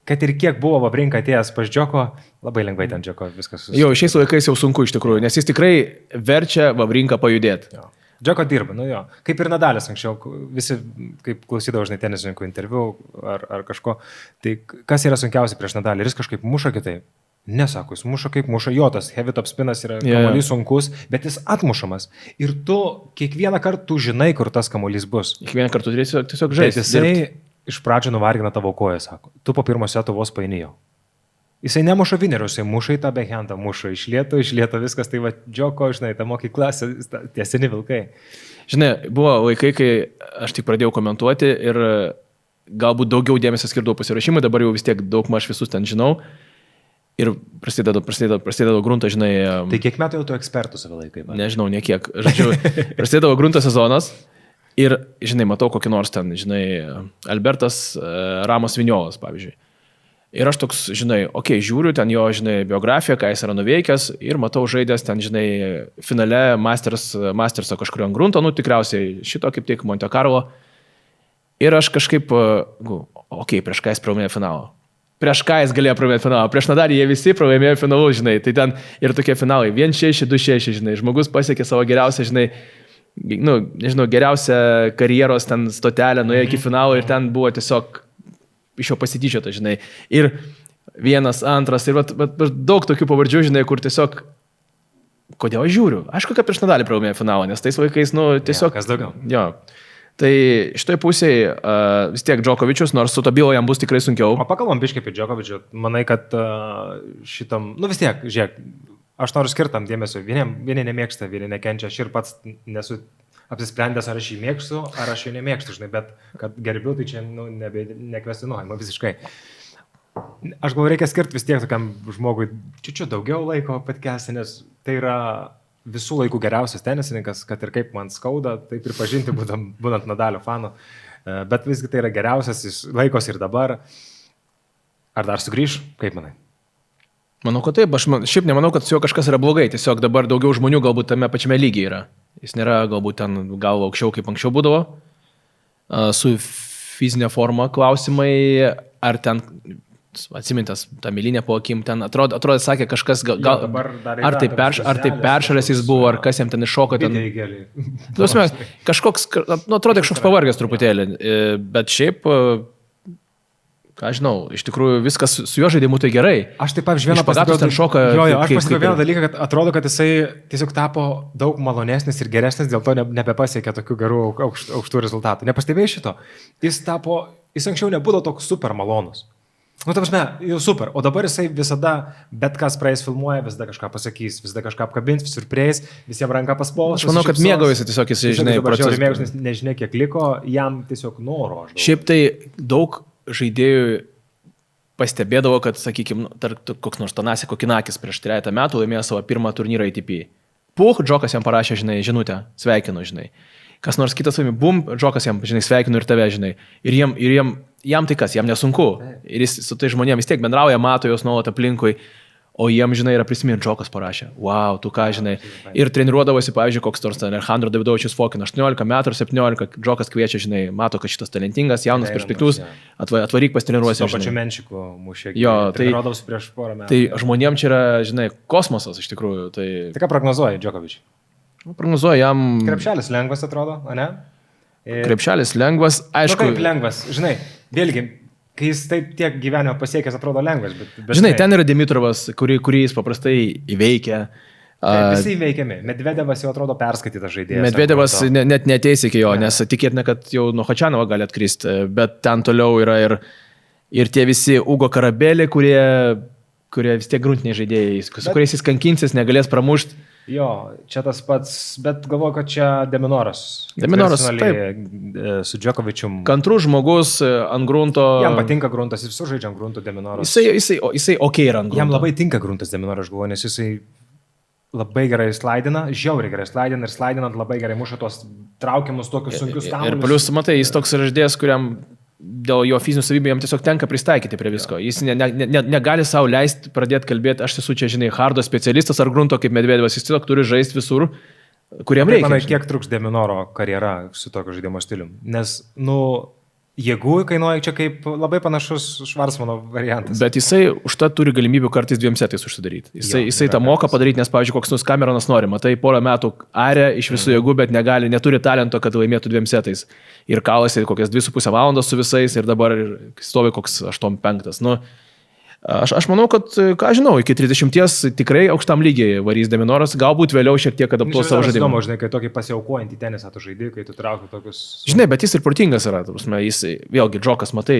kad ir kiek buvo Vavrinka atėjęs pas Džoko, labai lengvai ten Džoko viskas susitikė.
Jo, šiais laikais jau sunku iš tikrųjų, nes jis tikrai verčia Vavrinką pajudėti.
Jo. Džoko dirba, nu jo. Kaip ir Nadalis anksčiau, visi, kaip klausydavo, žinai, tenisininkų interviu ar kažko, tai kas yra sunkiausia prieš Nadalį? Ir jis kažkaip muša kitaip. Nesako, jis muša kaip muša, jo, tas heavy top spinas yra kamuolys sunkus, bet jis atmušamas. Ir tu kiekvieną kartą tu žinai, kur tas kamuolys bus.
Kiekvieną kartą turėsi tiesiog žaisti.
Jisai iš pradžio nuvargina tavo koją, sako. Tu po pirmo seto vos painėjo. Jisai nemuša vinerių, jisai muša į tą behendą, muša iš lėto viskas, tai va, Džoko, žinai, ta mokykla, tie seni vilkai.
Žinai, buvo laikai, kai aš tik pradėjau komentuoti ir galbūt daugiau dėmesio skirdavau pasirašymui, dabar jau vis tiek daug maž visus ten žinau. Ir prasidėdavo grunto, žinai...
Tai kiek metų jau tu ekspertų savo laikai?
Nežinau, nekiek. Žodžiu, prasidėdavo grunto sezonas ir, žinai, matau kokį nors ten, žinai, Albertas Ramos Viniolas, pavyzdžiui. Ir aš toks, žinai, žiūriu ten jo, žinai, biografiją, ką jis yra nuveikęs ir matau žaidęs ten, žinai, finale Masterso kažkurio ant grunto, nu tikriausiai šito kaip tik Monte Carlo. Ir aš kažkaip, prieš ką jis pralaimėjo finalą. Prieš ką jis galėjo pralaimėti finalą? Prieš Nadalį jie visi pralaimėjo finalus, žinai. Tai ten ir tokie finalai, 1-6, 2-6, žinai. Žmogus pasiekė savo geriausią, žinai, nu, nežinau, geriausią karjeros ten stotelę, nuėjo iki finalo ir ten buvo tiesiog iš jo pasityčiota, žinai. Ir vienas, antras, ir daug tokių pavardžių, žinai, kur tiesiog, kodėl aš žiūriu? Aišku, kad prieš Nadalį pralaimėjo finalą, nes tais vaikais, nu, tiesiog...
Kas daugiau?
Jo. Tai šitoje pusėje vis tiek Djokovičius, nors su Tabilo jam bus tikrai sunkiau.
O pakalbam biškai apie Djokovičių. Manai, kad šitam, nu vis tiek, žiūrėk, aš noriu skirtam dėmesio. Vieni nemėgsta, vieni nekenčia. Aš ir pats nesu apsisprendęs, ar aš jį mėgstu, ar aš jį nemėgstu, žinai, bet kad gerbiu, tai čia nu, nekvestinuojama visiškai. Aš galvoju, reikia skirti vis tiek tokiam žmogui čiučiu daugiau laiko podcast'e, nes tai yra visų laikų geriausias tenisininkas, kad ir kaip man skauda, tai pripažinti būnant Nadalio fanu, bet visgi tai yra geriausias, jis laikos ir dabar. Ar dar sugrįš, kaip manai?
Manau, kad taip, aš šiaip nemanau, kad su juo kažkas yra blogai, tiesiog dabar daugiau žmonių galbūt tame pačiame lygyje yra. Jis nėra galbūt ten galva aukščiau, kaip anksčiau būdavo. Su fizinė forma klausimai, ar ten, atsimintas, ta milinė po akim, ten atrodo sakė kažkas, gal ar tai peršalęs jis buvo, ar kas jam ten iššoko. Kažkoks, nu, atrodo kažkoks pavargęs truputėlį, bet šiaip... Ką žinau, iš tikrųjų viskas su jo žaidimu tai gerai.
Aš taip, pavyzdžiui, vieną pastebėjau, aš pastebėjau vieną dalyką, kad atrodo, kad jisai tiesiog tapo daug malonesnis ir geresnis, dėl to nebepasiekė tokių gerų aukštų rezultatų. Nepastebėjai šito? Jis anksčiau nebūdavo toks super malonus. Nu, ta prasme, jau super. O dabar jisai visada, bet kas praeis filmuoja, visada kažką pasakys, visada kažką apkabins, visur prieis, visiems ranką paspaus.
Aš manau, kad mėgaujasi tiesiog jisai, žinai,
procesas. Nežinia, kiek liko, jam tiesiog noro.
Šiaip tai daug žaidėjų pastebėdavo, kad, sakykime, koks nors Tanasi Kokinakis prieš 3 metų laimėjo savo pirmą turnyrą ATP. Džokas jam parašė, žinai, žinutę, sveikinu, žinai. Kas nors kitas laimė, Džokas jam, žinai, sveikinu ir tave, žinai. Ir jam tai kas, jam nesunku. Ir jis su tai žmonėmis vis tiek bendrauja, mato jos nuolat aplinkui. O jiem, žinai, yra prisiminti, Džokas parašė. Wow, tu ką, žinai. Ir treniruodavosi, pavyzdžiui, koks nors Alejandro Davidovičius Fokina, 18 metų ar 17, Džokas kviečia, žinai, mato, kad šitas talentingas, jaunas, perspektyvus, atvaryk pastreniruosi.
Su pačiu Menšiku mušė.
Jo, tai
treniruodavosi prieš porą metų.
Tai žmonėm čia yra, žinai, kosmosas iš tikrųjų. Tai
ką prognozuoja Djokovičiui?
Prognozuoja jam...
Krepšelis lengvas atrodo, o ne?
Krepšelis lengvas, aišku.
Kaip lengvas, žinai, vėlgi. Kai jis taip tiek gyvenimo pasiekęs, atrodo lengvas, bet
žinai, ten yra Dimitrovas, kurį jis paprastai įveikia.
Visi įveikiami. Medvedevas jau atrodo perskaitytas žaidėjas.
Medvedevas net neteis iki jo, nes tikėtina, kad jau nuo Hačianovo gali atkristi, bet ten toliau yra ir tie visi Ugo Karabelė, kurie vis tiek gruntiniai žaidėjai, su kuriais jis kankinsis, negalės pramušti.
Jo, čia tas pats, bet galvoju, kad čia Deminoras.
Deminoras, taip.
Su Džokovičium.
Kantrus žmogus ant grunto.
Jam patinka gruntas, jis sužaidžia ant grunto Deminoras.
Jisai ok yra ant grunto.
Jam labai tinka gruntas Deminoras, aš galvoju, nes jisai labai gerai slaidina, žiauriai gerai slaidina ir slaidinant labai gerai muša tuos traukiamus tokius sunkius kamuolius. Ir
plius, matai, jis toks žaidėjas, kuriam dėl jo fizinių savybių jam tiesiog tenka pristaikyti prie visko. Jis negali savo leisti pradėti kalbėti, aš esu čia, žinai, hardo specialistas ar grunto kaip Medvedevas, jis tiesiog turi žaisti visur, kuriam reikia.
Manai, kiek truks Deminoro karjera su tokio žaidimo stilium? Nes, jėgų kainuoja čia kaip labai panašus Švarsmano variantas.
Bet jisai už tą turi galimybių kartais 2 setais užsidaryti. Jisai tą moka padaryti, nes, pavyzdžiui, koks Cameronas nori. Matai, porą metų arė iš visų jėgų, bet neturi talento, kad laimėtų 2 setais. Ir kalasi kokias 2,5 valandos su visais ir dabar stovi koks 8-5. Aš manau, kad, ką žinau, iki 30 tikrai aukštam lygiai varys Deminoras, galbūt vėliau šiek tiek adaptuos savo žaidimą.
Žinoma, žinai, kai tokį pasiaukojantį tenisą tu žaidži, kai tu trauki tokius...
Žinai, bet jis ir protingas yra, jis vėlgi džokas, matai,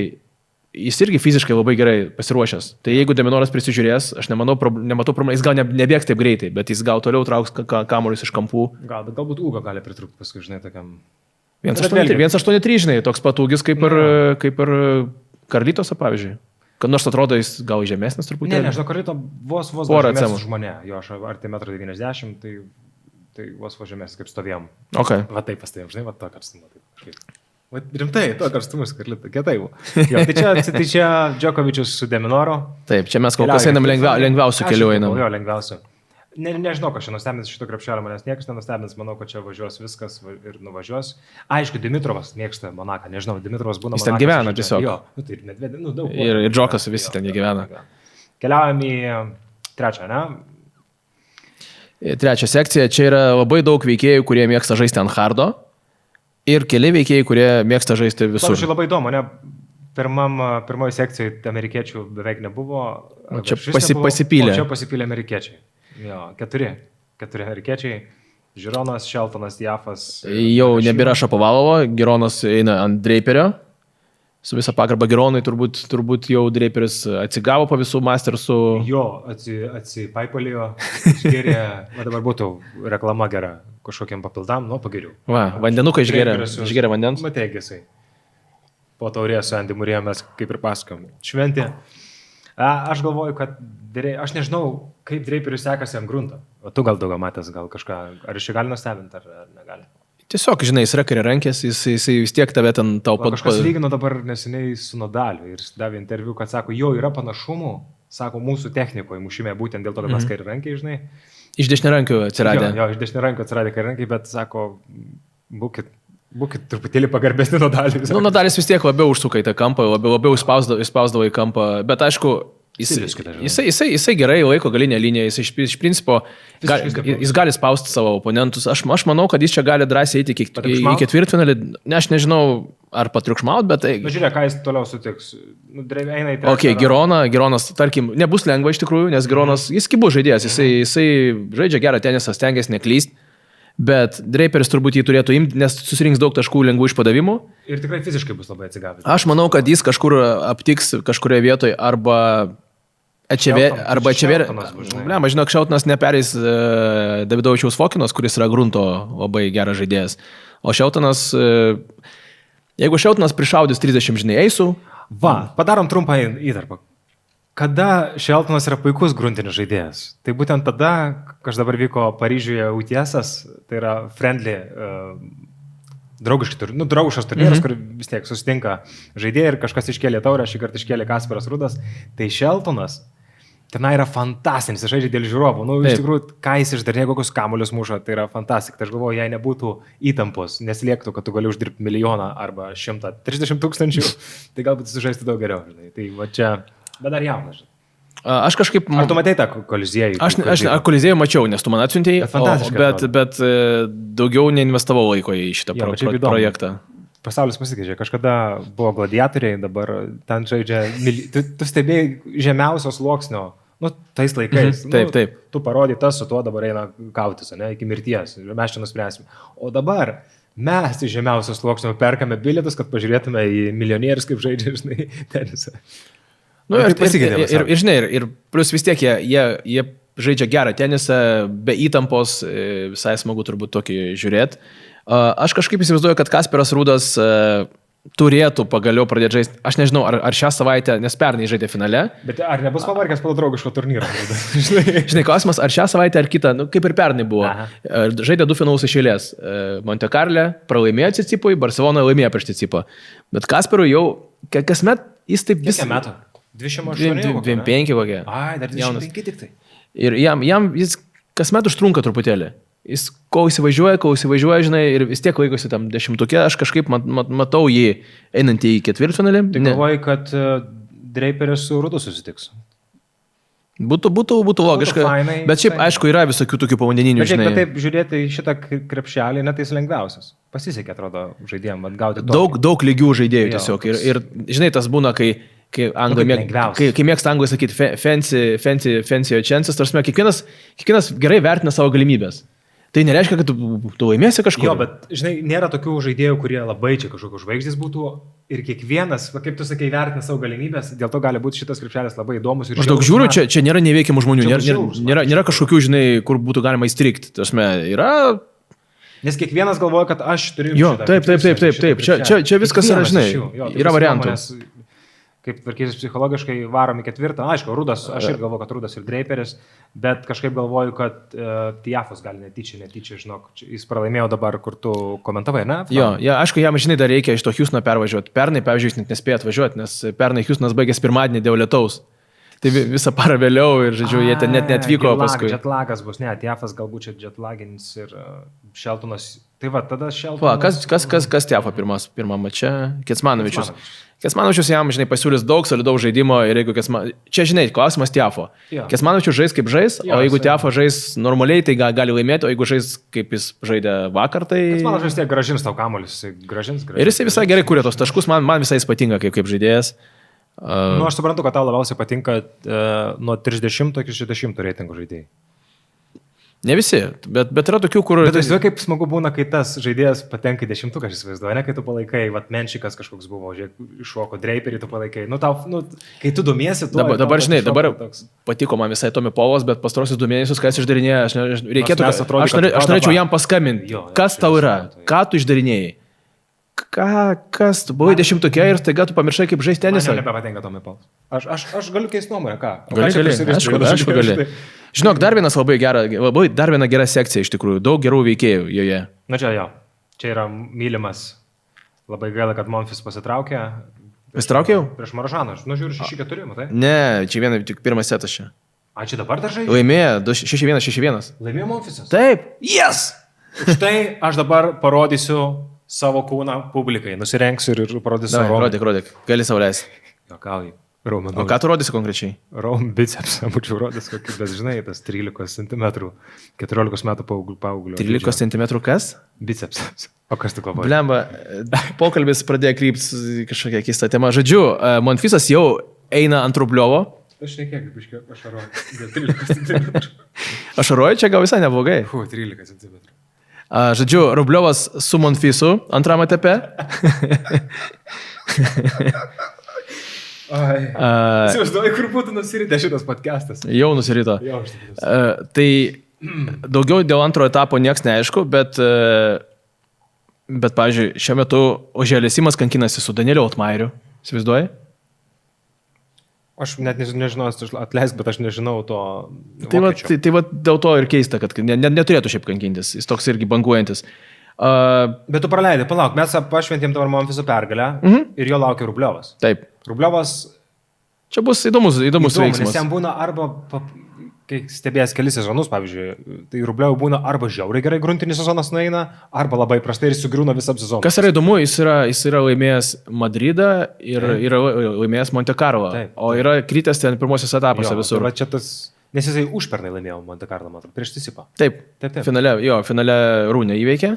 jis irgi fiziškai labai gerai pasiruošęs. Tai jeigu Deminoras prisižiūrės, aš nematau problemų, jis gal nebėgs taip greitai, bet jis gal toliau trauks kamuolius iš kampų.
Galbūt Ūga gali pritrūkti paskui, žinai, tokiam...
1,83, žinai, toks patūgis kaip ir Karlytose, pavyzdžiui. Kad nors atrodo jis gal žemesnis truputį.
Ne, žinau, Karlyto vos žemesnis už mane. Jo, aš arti 1,90 m, tai vos žemesnis kaip stovėjom.
Okay.
Va taip pastovėjom, žinai, va to karstumą. Rimtai, to karstumus, Karlyto, kietai buvo. Jo, tai čia Džokovičius su Deminoro.
Taip, čia mes kol kas einam lengviausių kelių einam.
Jo, lengviausių. Nežinau, kas čia nustebins šito krepšelio, manęs niekas nenustebins, manau, kad čia važiuos viskas ir nuvažiuos. Aišku, Dimitrovas mėgsta Monaką, nežinau, Dimitrovas būna
Monakas. Jis ten gyvena tiesiog.
Jo, tai ir Medvedevas, daug.
Ir Džokas visi ten gyvena.
Keliaujam į trečią, ne?
Trečią sekciją, čia yra labai daug veikėjų, kurie mėgsta žaisti ant hardo ir keli veikėjai, kurie mėgsta žaisti visur.
Tai labai įdomu, ne? Pirmoji sekcijoje amerikiečių beveik nebuvo.
Čia pasipylė.
Čia pasipylė amerikiečiai. Jo, 4 amerikiečiai. Žironas, Sheltonas, Jafas.
Jau nebėra Šapovalovo, Gironas eina ant Draperio. Su visą pagarbą Gironui turbūt jau Draperis atsigavo po visų Mastersų.
Jo, atsipaipalėjo, išgėrė, dabar būtų reklama gera kažkokiam papildam, pageriau.
Vandenuką išgėrė vandens.
Matėgisai. Po taurės su Andy Murray mes kaip ir pasakojom. Šventė. Aš galvoju, kad aš nežinau, kaip Draperiui sekasi ant grunto. O tu gal daugiau matęs, gal kažką, ar iš čia gali nustebinti, ar negali?
Tiesiog, žinai, jis yra kairiarankis, jisai vis tiek tave ten tau pat...
Kažkas lygino dabar neseniai su Nadaliu ir davė interviu, kad sako, jo yra panašumų, sako, mūsų technikoje mušime būtent dėl to, kad mes kairiarankiai, žinai.
Iš dešiniarankių atsiradė.
Jo, iš dešiniarankių atsiradė kairiarankiai, bet sako, būkit truputėlį pagarbesni Nadalis.
Nadalis vis tiek labiau užsuka į tą kampą, labiau įspausdavo į kampą, bet aišku, jisai gerai laiko galinę liniją, jis iš principo, jis gali spausti savo oponentus. Aš manau, kad jis čia gali drąsiai eiti į ketvirtfinalį, aš nežinau, ar patriukšmaut, bet...
Žiūrėk, ką jis toliau sutiks.
Gironas, tarkim, nebus lengva iš tikrųjų, nes Gironas, jis kibus žaidėjas, jisai žaidžia gerą tenisą, stengiasi neklysti. Bet Draperis turbūt jį turėtų imti, nes susirinks daug taškų lengvų išpadavimų.
Ir tikrai fiziškai bus labai atsigavęs.
Aš manau, kad jis kažkur aptiks kažkurioje vietoje arba Ečever. Žinok, Šeltonas nepereis Davidovičiaus Fokinos, kuris yra grunto labai geras žaidėjas. O Šeltonas, jeigu Šeltonas prišaudys 30, žinai, eisų.
Padarom trumpą įtarpą. Kada Šeltonas yra puikus gruntinis žaidėjas? Tai būtent tada, kas dabar vyko Paryžiuje UTS-as, tai yra friendly, draugiškas turnyras, kur vis tiek susitinka žaidėjai ir kažkas iškėlė taurę, šį kartą iškėlė Kasparas Rudas. Tai Šeltonas ten yra fantastinis, jis žaidžia dėl žiūrovų. Iš tikrųjų, ką jis išdarinė, kokius kamuolius muša, tai yra fantastika. Tai aš galvoju, jei nebūtų įtampos, nesliektų, kad tu gali uždirbti 1 milijoną arba 130 000, tai galbūt jis žaistų daug geriau. Tai va čia... Bet dar jaunas.
Aš kažkaip...
Ar tu matei tą Koliziejų?
Aš Koliziejų mačiau, nes tu man atsiuntėjai, bet daugiau neinvestavau laiko į šitą projektą.
Pasaulis pasikeičia. Kažkada buvo gladiatoriai, dabar ten žaidžia... Tu stebėjai žemiausios sluoksnio, Nu, tais laikais.
Taip.
Tu parodai tas, su tuo dabar eina kautis, ne, iki mirties. Ir mes čia nuspręsime. O dabar mes iš žemiausios sluoksnio perkame bilietus, kad pažiūrėtume į milijonierius, kaip žaidžia, žinai, tenisą.
Nu, ir žinai, ir plus vis tiek jie žaidžia gerą tenisą, be įtampos, visai smagu turbūt tokį žiūrėti. Aš kažkaip įsivaizduoju, kad Kasparas Rudas turėtų pagaliau pradėti žaisti. Aš nežinau, ar šią savaitę, nes pernai žaidė finale.
Bet ar nebus pavargęs po draugiško turnyro?
Žinai, klausimas, ar šią savaitę, ar kitą, kaip ir pernai buvo. Žaidė 2 finalus iš eilės. Monte Carle pralaimėjo Cicipui, Barcelona laimėjo prieš Cicipą. Bet Kasparui jau kasmet jis taip vis...
Kiek metų? 28?
25 kokie.
Ai, dar 25 tik tai.
Ir jam jis kasmet užtrunka truputėlį. Jis kol įsivažiuoja, žinai, ir vis tiek laikosi tam 10-tuke, aš kažkaip matau jį einantį į ketvirtfinalį.
Galvoju, kad Draperis su Rudu susitiks.
Būtų logiška,
fainai,
bet šiaip, aišku, yra visokių tokių povandeninių, žinai.
Bet taip žiūrėti į šitą krepšelį, net jis lengviausias. Pasisekė, atrodo, žaidėjim atgauti
daug lygių žaidėjų tiesiog. Ir žinai, tas būna, kai mėgsta anglai sakyti fancy chances, tarsi kiekvienas gerai vertina savo galimybės. Tai nereiškia, kad tu laimėsi kažkur.
Jo, bet, žinai, nėra tokių žaidėjų, kurie labai čia kažkokios žvaigždės būtų ir kiekvienas, kaip tu sakai, vertina savo galimybės, dėl to gali būti šitas krepšelis labai įdomus.
Aš daug žiūriu, čia nėra neveikiamų žmonių, nėra kažkokių, žinai, kur būtų galima įstrikti. Yra...
Nes kiekvienas galvoja, kad aš turiu...
Jo, taip. Čia viskas yra, žinai, yra variantų.
Kaip tvarkytis psichologiškai, varom į ketvirtą. Aišku, Rudas, aš ir galvoju, kad Rudas ir Draperis, bet kažkaip galvoju, kad Tiafas gali netyčia, žinok, jis pralaimėjo dabar, kur tu komentavai, ne?
Jo, aišku, jam, žinai, dar reikia iš to Houstono pervažiuoti. Pernai, pavyzdžiui, jis net nespėjo atvažiuoti, nes pernai Houstonas baigės pirmadienį dėl lietaus. Tai visą parą vėliau ir, žodžiu, jie ten net netvyko paskui.
Jetlagas bus, ne, Tiafas galbūt čia jetlagins ir Šeltonas. Tai va, tada Šeltonas...
Kas Tiafo pirmą mačą? Kecmanovičius. Kecmanovičius jam, žinai, pasiūlys daug solidaus žaidimo ir jeigu čia, žinai, klausimas Tiafo. Kecmanovičius žais kaip žais, o jeigu Tiafo žais normaliai, tai gali laimėti, o jeigu žais kaip jis žaidė vakar, tai...
Kecmanovičius tiek gražins tau kamuolius, gražins.
Ir jisai visai gerai kūrė tos taškus, man visai patinka kaip žaidėjas.
Aš suprantu, kad tau labiausiai patinka nuo 30 iki 60 reitingų žaidėjai.
Ne visi, bet yra tokių, kur...
Bet įsivaizduoju, kaip smagu būna, kai tas žaidėjas patenka į 10, aš įsivaizduoju, ne, kai tu palaikai, Menšikas kažkoks buvo, iššoko, Draperį tu palaikai. Kai tu domiesi, tu...
Dabar patiko man visai Tomi Povas, bet pastarosius 2 mėnesius, kas išdarinėja, aš norėčiau jam paskambinti. Kas tau yra? Ką tu išdarinėjai? Kas, tu buvai 10-tuke ir staiga tu pamiršai, kaip žaisti tenisą.
Man nebepatinka Tomi Povas. Aš galiu keisti nuomonę, ką?
Aišku, gali. Žinok, dar viena gera sekcija iš tikrųjų, daug gerų veikėjų joje.
Na čia yra mylimas, labai gaila, kad Monfis pasitraukė.
Pasitraukėjau?
Prieš Maržaną, žiūriu 6-4, matai?
Ne, čia tik pirmas setas čia.
A, čia dabar dar žaidži?
Laimėjo, 6-1.
Laimėjo Monfisas?
Taip, yes!
Štai aš dabar parodysiu savo kūną publikai, nusirengsiu ir parodysiu savo...
Rodyk, gali savo leisti.
Jokauji. Raumenų.
O ką tu rodysi konkrečiai?
Bicepsą būčiau rodęs, kokį, bet žinai, tas 13 cm, 14 metų paauglio.
13 cm kas?
Bicepsas. O kas tu galvoji?
Blemba, pokalbis pradėjo krypti kažkokia keista tema. Žodžiu, Monfisas jau eina ant Rubliovo.
Aš nekiek, biškiu, ašaroju. 13 cm.
Ašaroju, čia gal visai neblogai.
13 cm.
Žodžiu, Rubliovas su Monfisu antrame etape.
Įsivaizduoju, kur būtų nusirita šitas podcastas.
Jau nusirito. Tai daugiau dėl antro etapo nieks neaišku, bet pavyzdžiui, šiuo metu Oželėsimas kankinasi su Danieliu Altmaieriu. Įsivaizduoji?
Aš net nežinau, atleisk, bet aš nežinau to.
Tai va dėl to ir keista, kad neturėtų šiaip kankintis. Jis toks irgi banguojantis.
Bet tu praleidai, palauk, mes pašventėm dabar Monfiso pergalę ir jo laukia Rubliovas.
Taip.
Rubliovas...
Čia bus įdomus veiksmas.
Nes jam būna arba, kai stebėjęs kelis sezonus, pavyzdžiui, tai Rubliovui būna arba žiauriai gerai gruntinis sezonas nueina, arba labai prastai ir sugriūna visą sezoną.
Kas yra įdomu, jis yra laimėjęs Madridą ir yra laimėjęs Monte Carlo, o yra kritęs ten pirmosios etapuose visur.
Čia tas... Nes jisai užpernai laimėjo Monte Carlo, matau, prieš Cicipą.
Taip. Finale Rūnė įveikė.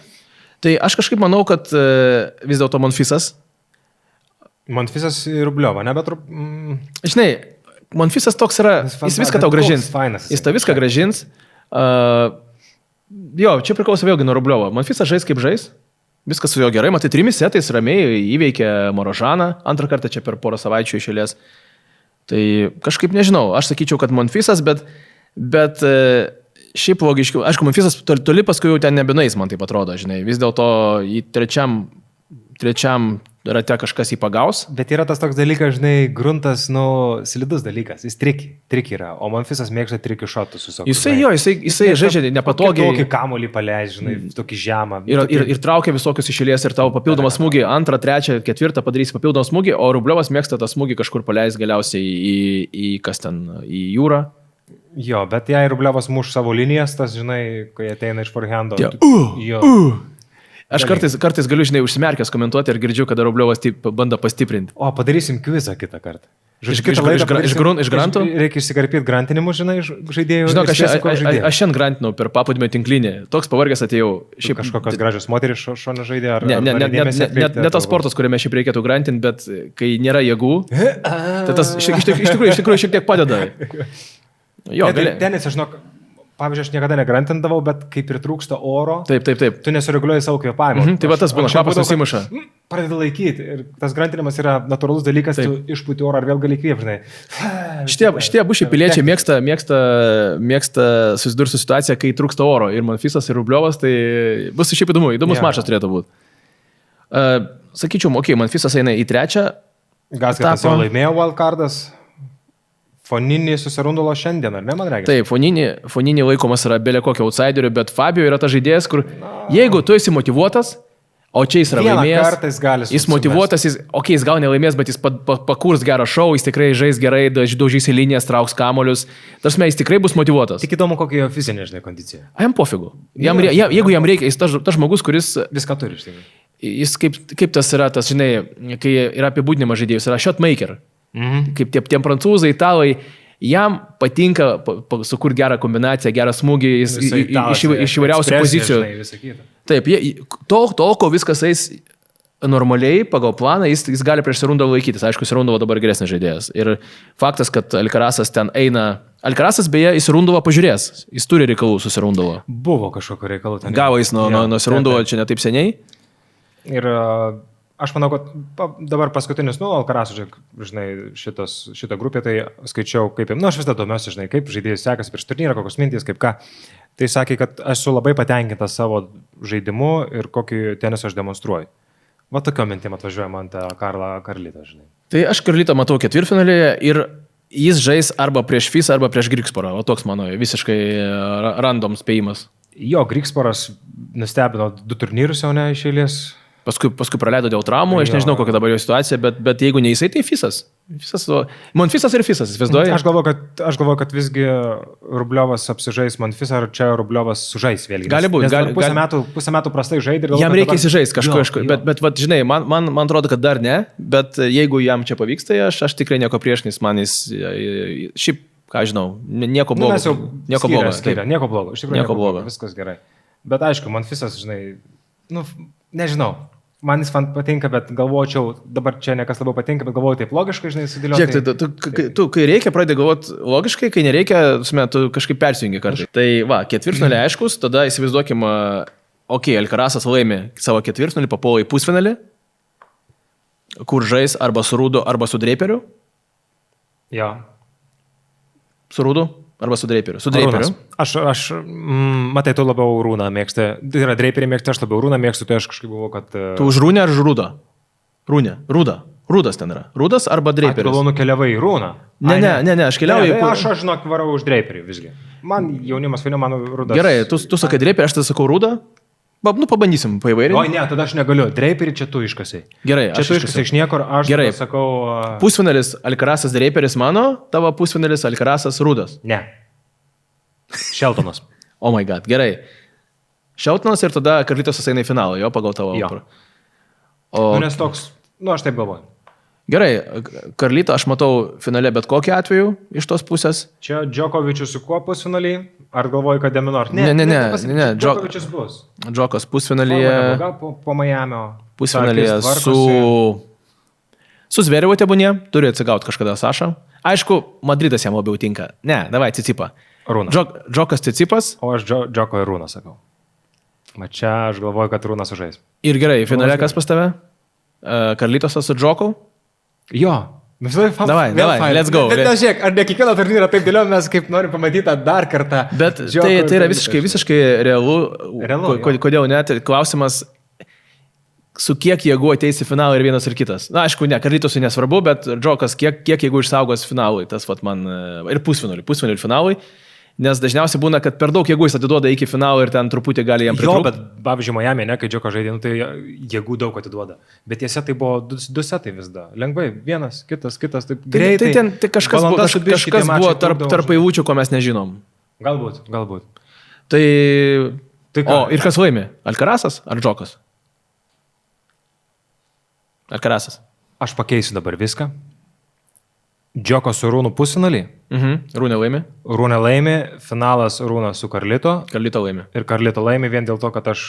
Tai aš kažkaip manau, kad vis dėlto Monfisas
ir Rubliova, ne, bet...
Žinai, Monfisas toks yra, jis viską tau gražins. Jis tau viską gražins. Jo, čia priklauso vėlgi nuo Rubliovo. Monfisas žais kaip žais. Viskas su jo gerai, matai, 3 setais ramiai įveikė Morožaną, antrą kartą čia per porą savaičių išėlės. Tai kažkaip nežinau, aš sakyčiau, kad Monfisas, bet šiaip logiškiau, aišku, Monfisas toli paskui jau ten nebinais, man taip atrodo, žinai, vis dėlto į trečiam rate kažkas jį pagaus.
Bet yra tas toks dalykas, žinai, gruntas, slidus dalykas, jis triki yra, o Monfisas mėgsta trikių šotus visokius.
Jisai žaidžia nepatogiai.
Tokį kamuolį paleis, žinai, tokį žemą.
Ir traukia visokius išėlės ir tau papildomą smūgį, 2, 3, 4 padarys papildomą smūgį, o Rubliovas mėgsta tą smūgį kažkur paleis galiausiai į jūrą.
Jo, bet jei Rubliovas muš savo linijas, tas, žinai, kai ateina iš forehando.
Aš kartais galiu, žinai, užsimerkęs komentuoti ir girdžiu, kada Rubliovas bando pastiprinti.
O, padarysim kvizą kitą kartą.
Iš grantų?
Reikia išsikarpyti grantinimus, žinai, žaidėjų.
Žinok, aš šiandien grantinau per paplūdimio tinklinį. Toks pavargęs atėjau.
Kažkokios gražios moterys šono žaidė?
Ne tas sportas, kuriame šiaip reikėtų grantinti, bet kai nėra jėgų, tai tas iš tikrųjų šiek tiek padeda. Jo,
tenis, žinok, pavyzdžiui, aš niekada negrantindavau, bet kai pritrūksta oro,
taip.
Tu nesureguliuoji savo kvėpavimą.
Tai va tas būna, šapas susimuša.
Pradedi laikyti ir tas grantinimas yra natūralus dalykas, tu išpūti orą ir vėl gali kvėpžinai.
Šitie abu šie piliečiai mėgsta susidurti su situacija, kai trūksta oro. Ir Monfisas, ir Rubliovas, tai bus šiaip įdomus mačas turėtų būti. Sakyčiau, Monfisas eina į 3.
Gaskatas jau laimėjo wildcardas. Foninį susirundulo šiandien, ar ne, man reikia?
Taip, Foninį laikomas yra belė kokio outsiderių, bet Fabio yra ta žaidėjas, kur jeigu tu esi motyvuotas, o čia jis yra laimėjęs, jis motyvuotas, jis gal nelaimės, bet jis pakurs gerą šou, jis tikrai žais gerai, daužys į linijas, trauks kamolius, tarsi jis tikrai bus motyvuotas.
Tik įdomu, kokia jo fizinė, žinai, kondicija.
Jam pofigu. Jeigu jam reikia, jis tas žmogus, kuris...
Viską turi, žinai.
Jis kaip tas yra, tas, žinai, kai yra apibūdinimas žaidėjus, yra shotmaker. Kaip tie prancūzai, italai, jam patinka sukurti gerą kombinaciją, gerą smūgį iš įvairiausių pozicijų. Taip, tol, kol viskas eis normaliai, pagal planą, jis gali prieš Serundovą laikytis. Aišku, Serundovo dabar geresnis žaidėjas. Ir faktas, kad Alcarazas ten eina... Alcarazas beje į Serundovą pažiūrės. Jis turi reikalų su Serundovo.
Buvo kažkokio reikalų ten.
Gavo jis nuo Serundovo čia netaip seniai.
Ir... Aš manau, kad dabar paskutinis, Alcarazas, žinai, šitą grupę, tai skaičiau, kaip, aš vis dar domiuosi, žinai, kaip žaidėjas sekasi prieš turnyrą, kokios mintys, kaip ką. Tai sakė, kad aš esu labai patenkintas savo žaidimu ir kokį tenisą aš demonstruoju. Va tokio mintim atvažiuoja man tą Karlitą, žinai.
Tai aš Karlitą matau ketvirtfinalėje ir jis žais arba prieš FIS, arba prieš Grigsporą. O toks mano visiškai random spėjimas.
Jo, Grigsporas nustebino 2 turnyrus jau ne iš eilės.
Paskui praleido dėl traumų, aš nežinau, kokia dabar jo situacija, bet jeigu ne jisai, tai Fisas. Monfisas ir Fisas, įsivaizduoji?
Aš galvoju, kad visgi Rubliovas apsižais Monfisą, ar čia Rubliovas sužais vėlgi.
Gali būti.
Pusę metų prastai žaidė.
Jam reikia įsižais kažko, bet žinai, man atrodo, kad dar ne, bet jeigu jam čia pavyks, tai aš tikrai nieko prieš, nes man jis šiaip, ką žinau, nieko blogo.
Nieko blogo, iš tikrųjų nieko blogo, viskas gerai. Bet aišku, Monfisas, žinai, nežinau. Man jis patinka, bet galvočiau, dabar čia nekas labiau patinka, bet galvoju taip logiškai, žinai, sudėlioti.
Žiūrėk, tu kai reikia, pradedi galvoti logiškai, kai nereikia, tu kažkaip persijungi kartais. Tai va, ketvirtfinalį aiškus, tada įsivaizduokim, Alcarazas laimi savo ketvirtfinalį, papuola į pusfinalį, kur žais arba su Rudu, arba su Dreiperiu.
Jo.
Su Rudu? Arba su Dreiperiu. Su Dreiperiu.
Matai, tu labiau Rūną mėgsti. Tai yra Dreiperį mėgsti, aš labiau Rūną mėgstu, tai aš kažkaip buvau, kad...
Tu už Rūnę ar už Rūdą? Rūnė. Rūdas ten yra. Rūdas arba Dreiperis.
Aš galvoju, nukeliavai į Rūną.
Ne, aš keliauju.
Aš žinok, varau už Dreiperį visgi. Man jaunimas vėliau, man Rūdas.
Gerai, tu sakai Dreiperį, aš tada sakau Rūdą. Pabandysim paįvairinti.
Oi, ne, tada aš negaliu. Dreiperį čia tu iškasai.
Gerai,
čia tu iškasai iš niekur, aš sakau...
Pusfinalis Alcarazas Dreiperis mano, tavo pusfinalis Alcarazas Rūdas.
Ne. Sheltonas.
Oh my god, gerai. Sheltonas ir tada Karlitas eina į finalą, jo, pagal tavo...
Nes toks, aš taip galvoju.
Gerai, Karlitą aš matau finale bet kokiu atveju iš tos pusės.
Čia Djokovičius su kuo pusfinaliai? Ar galvoju, kad Deminor?
Ne.
Djokovičius bus.
Džokas pusfinalyje.
Po Miamio.
Pusfinalyje Su Zverevu tebūnė, turi atsigauti kažkada Saša. Aišku, Madridas jam labiau tinka. Ne, davai, Cicipa.
Rūnas.
Džokas Cicipas.
O aš Džoko ir Rūną sakau. Ma čia aš galvoju, kad Rūnas sužais.
Ir gerai, finale kas pas tave? Karlytosas su Džoku?
Jo.
Davai, let's go.
Bet žiūrėk, ar ne kiekvieną turnyrą taip dėliau, mes kaip norim pamatyti dar kartą.
Bet tai yra visiškai realu. Kodėl ne? Tai klausimas, su kiek jėgų ateis į finalą ir vienas ir kitas. Na, aišku, ne, Karlytosui nesvarbu, bet Džokas kiek jėgų išsaugos finalui, tas vat man ir pusfinaliui ir finalui. Nes dažniausiai būna, kad per daug jėgų jis atiduoda iki finalo ir ten truputį gali jam pritrūkti.
Jo, bet pavyzdžiui, Miami, ne, kai Džoko žaidė, tai jėgų daug atiduoda. Bet tiesa tai buvo du setai vis dar. Lengvai, vienas, kitas, taip greitai.
Tai kažkas buvo tarp eilučių, ko mes nežinom.
Galbūt.
Tai o, ir kas laimi? Alcarazas ar Džokas? Alcarazas.
Aš pakeisiu dabar viską. Džoko su Rūnu pusfinalį.
Rūnė laimi.
Rūnė laimi, finalas Rūnas su Karlyto.
Karlyto laimi.
Ir Karlyto laimi vien dėl to, kad aš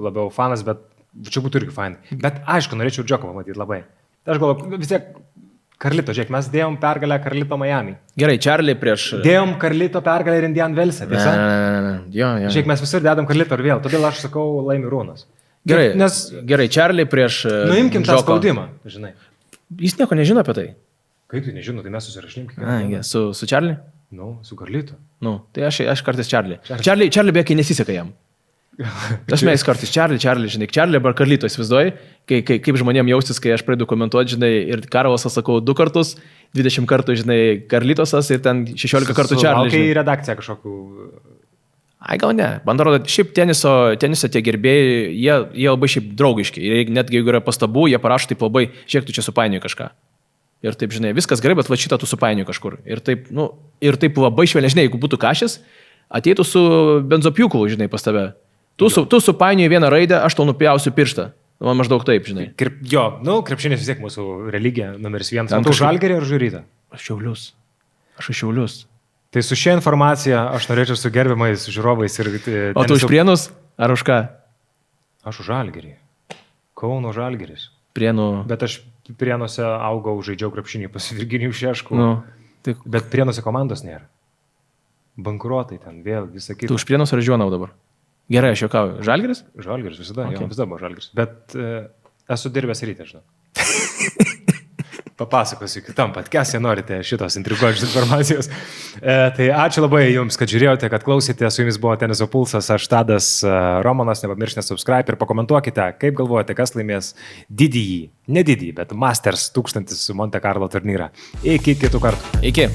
labiau fanas, bet čia būtų irgi fainai. Bet aišku, norėčiau Džoko pamatyti labai. Aš galvoju, vis tiek Karlyto, žiūrėk, mes dėjom pergalę Karlyto Miami.
Gerai, Charlie prieš...
Dėjom Karlyto pergalę ir Indian Velse, tiesa?
Jo.
Žiūrėk, mes visur dedam Karlyto ir vėl, todėl aš sakau laimi Rūnas.
Gerai, Charlie prieš...
Nuimkim tą spaudimą, žinai.
Jis nieko nežino apie tai.
Kaip tu nežino, tai mes susirašinėm.
Su Charlie?
Su Karlytu.
Tai aš kartais Charlie. Charlie beveik nesiseka jam. Aš mes kartais Charlie, žinai, Charlie arba Karlyto įsivaizduoji, kaip žmonėm jaustis, kai aš pradedu komentuoti, žinai, ir Karlosas sakau 2 kartus, 20 kartų, žinai, Karlytosas ir ten 16 kartų Charlie.
Kai redakcija kažkokiu...
Ai, gal ne. Man atrodo, šiaip teniso tie gerbėjai, jie labai šiaip draugiški. Ir netgi jeigu yra pastabų, jie parašo taip labai, žiūrėk, tu čia supainioji kažką. Ir taip, žinai, viskas gerai, bet va šitą tu supainioji kažkur. Ir taip labai švelniai, žinai, jeigu būtų Kašis, ateitų su benzopiukulu, žinai, pas tave. Tu supainioji vieną raidę, aš tau nupjausiu pirštą. Man maždaug taip, žinai.
Krepšinis vis tiek mūsų religija numeris 1. Tu Žalgirį ar Žiūrytą?
Aš Šiaulius.
Tai su šia informacija aš norėčiau su gerbiamais žiūrovais ir...
O tu už Prienus ar už ką?
Aš už Žalgirį. Kauno Žalgiris.
Prienų.
Bet aš Prienuose augau, žaidžiau krepšinį pas Virginijų Šeškų.
Tai...
Bet Prienuose komandos nėra. Bankruotai ten vėl, visą kitą.
Tu už Prienus ar Žionau dabar? Gerai, aš juokauju. Žalgiris?
Žalgiris visada, okay. Visada buvo Žalgiris. Bet esu dirbęs ryte, žinau. Papasakosiu kitam podcast'e, norite šitos intriguojančios informacijos. Tai ačiū labai jums, kad žiūrėjote, kad klausėte. Su jumis buvo Teniso pulsas, aš Tadas Romanas. Nepamirškite subscribe ir pakomentuokite, kaip galvojate, kas laimės didįjį, ne didįjį, bet Masters 1000 Monte Carlo turnyrą. Iki kitų kartų.
Iki.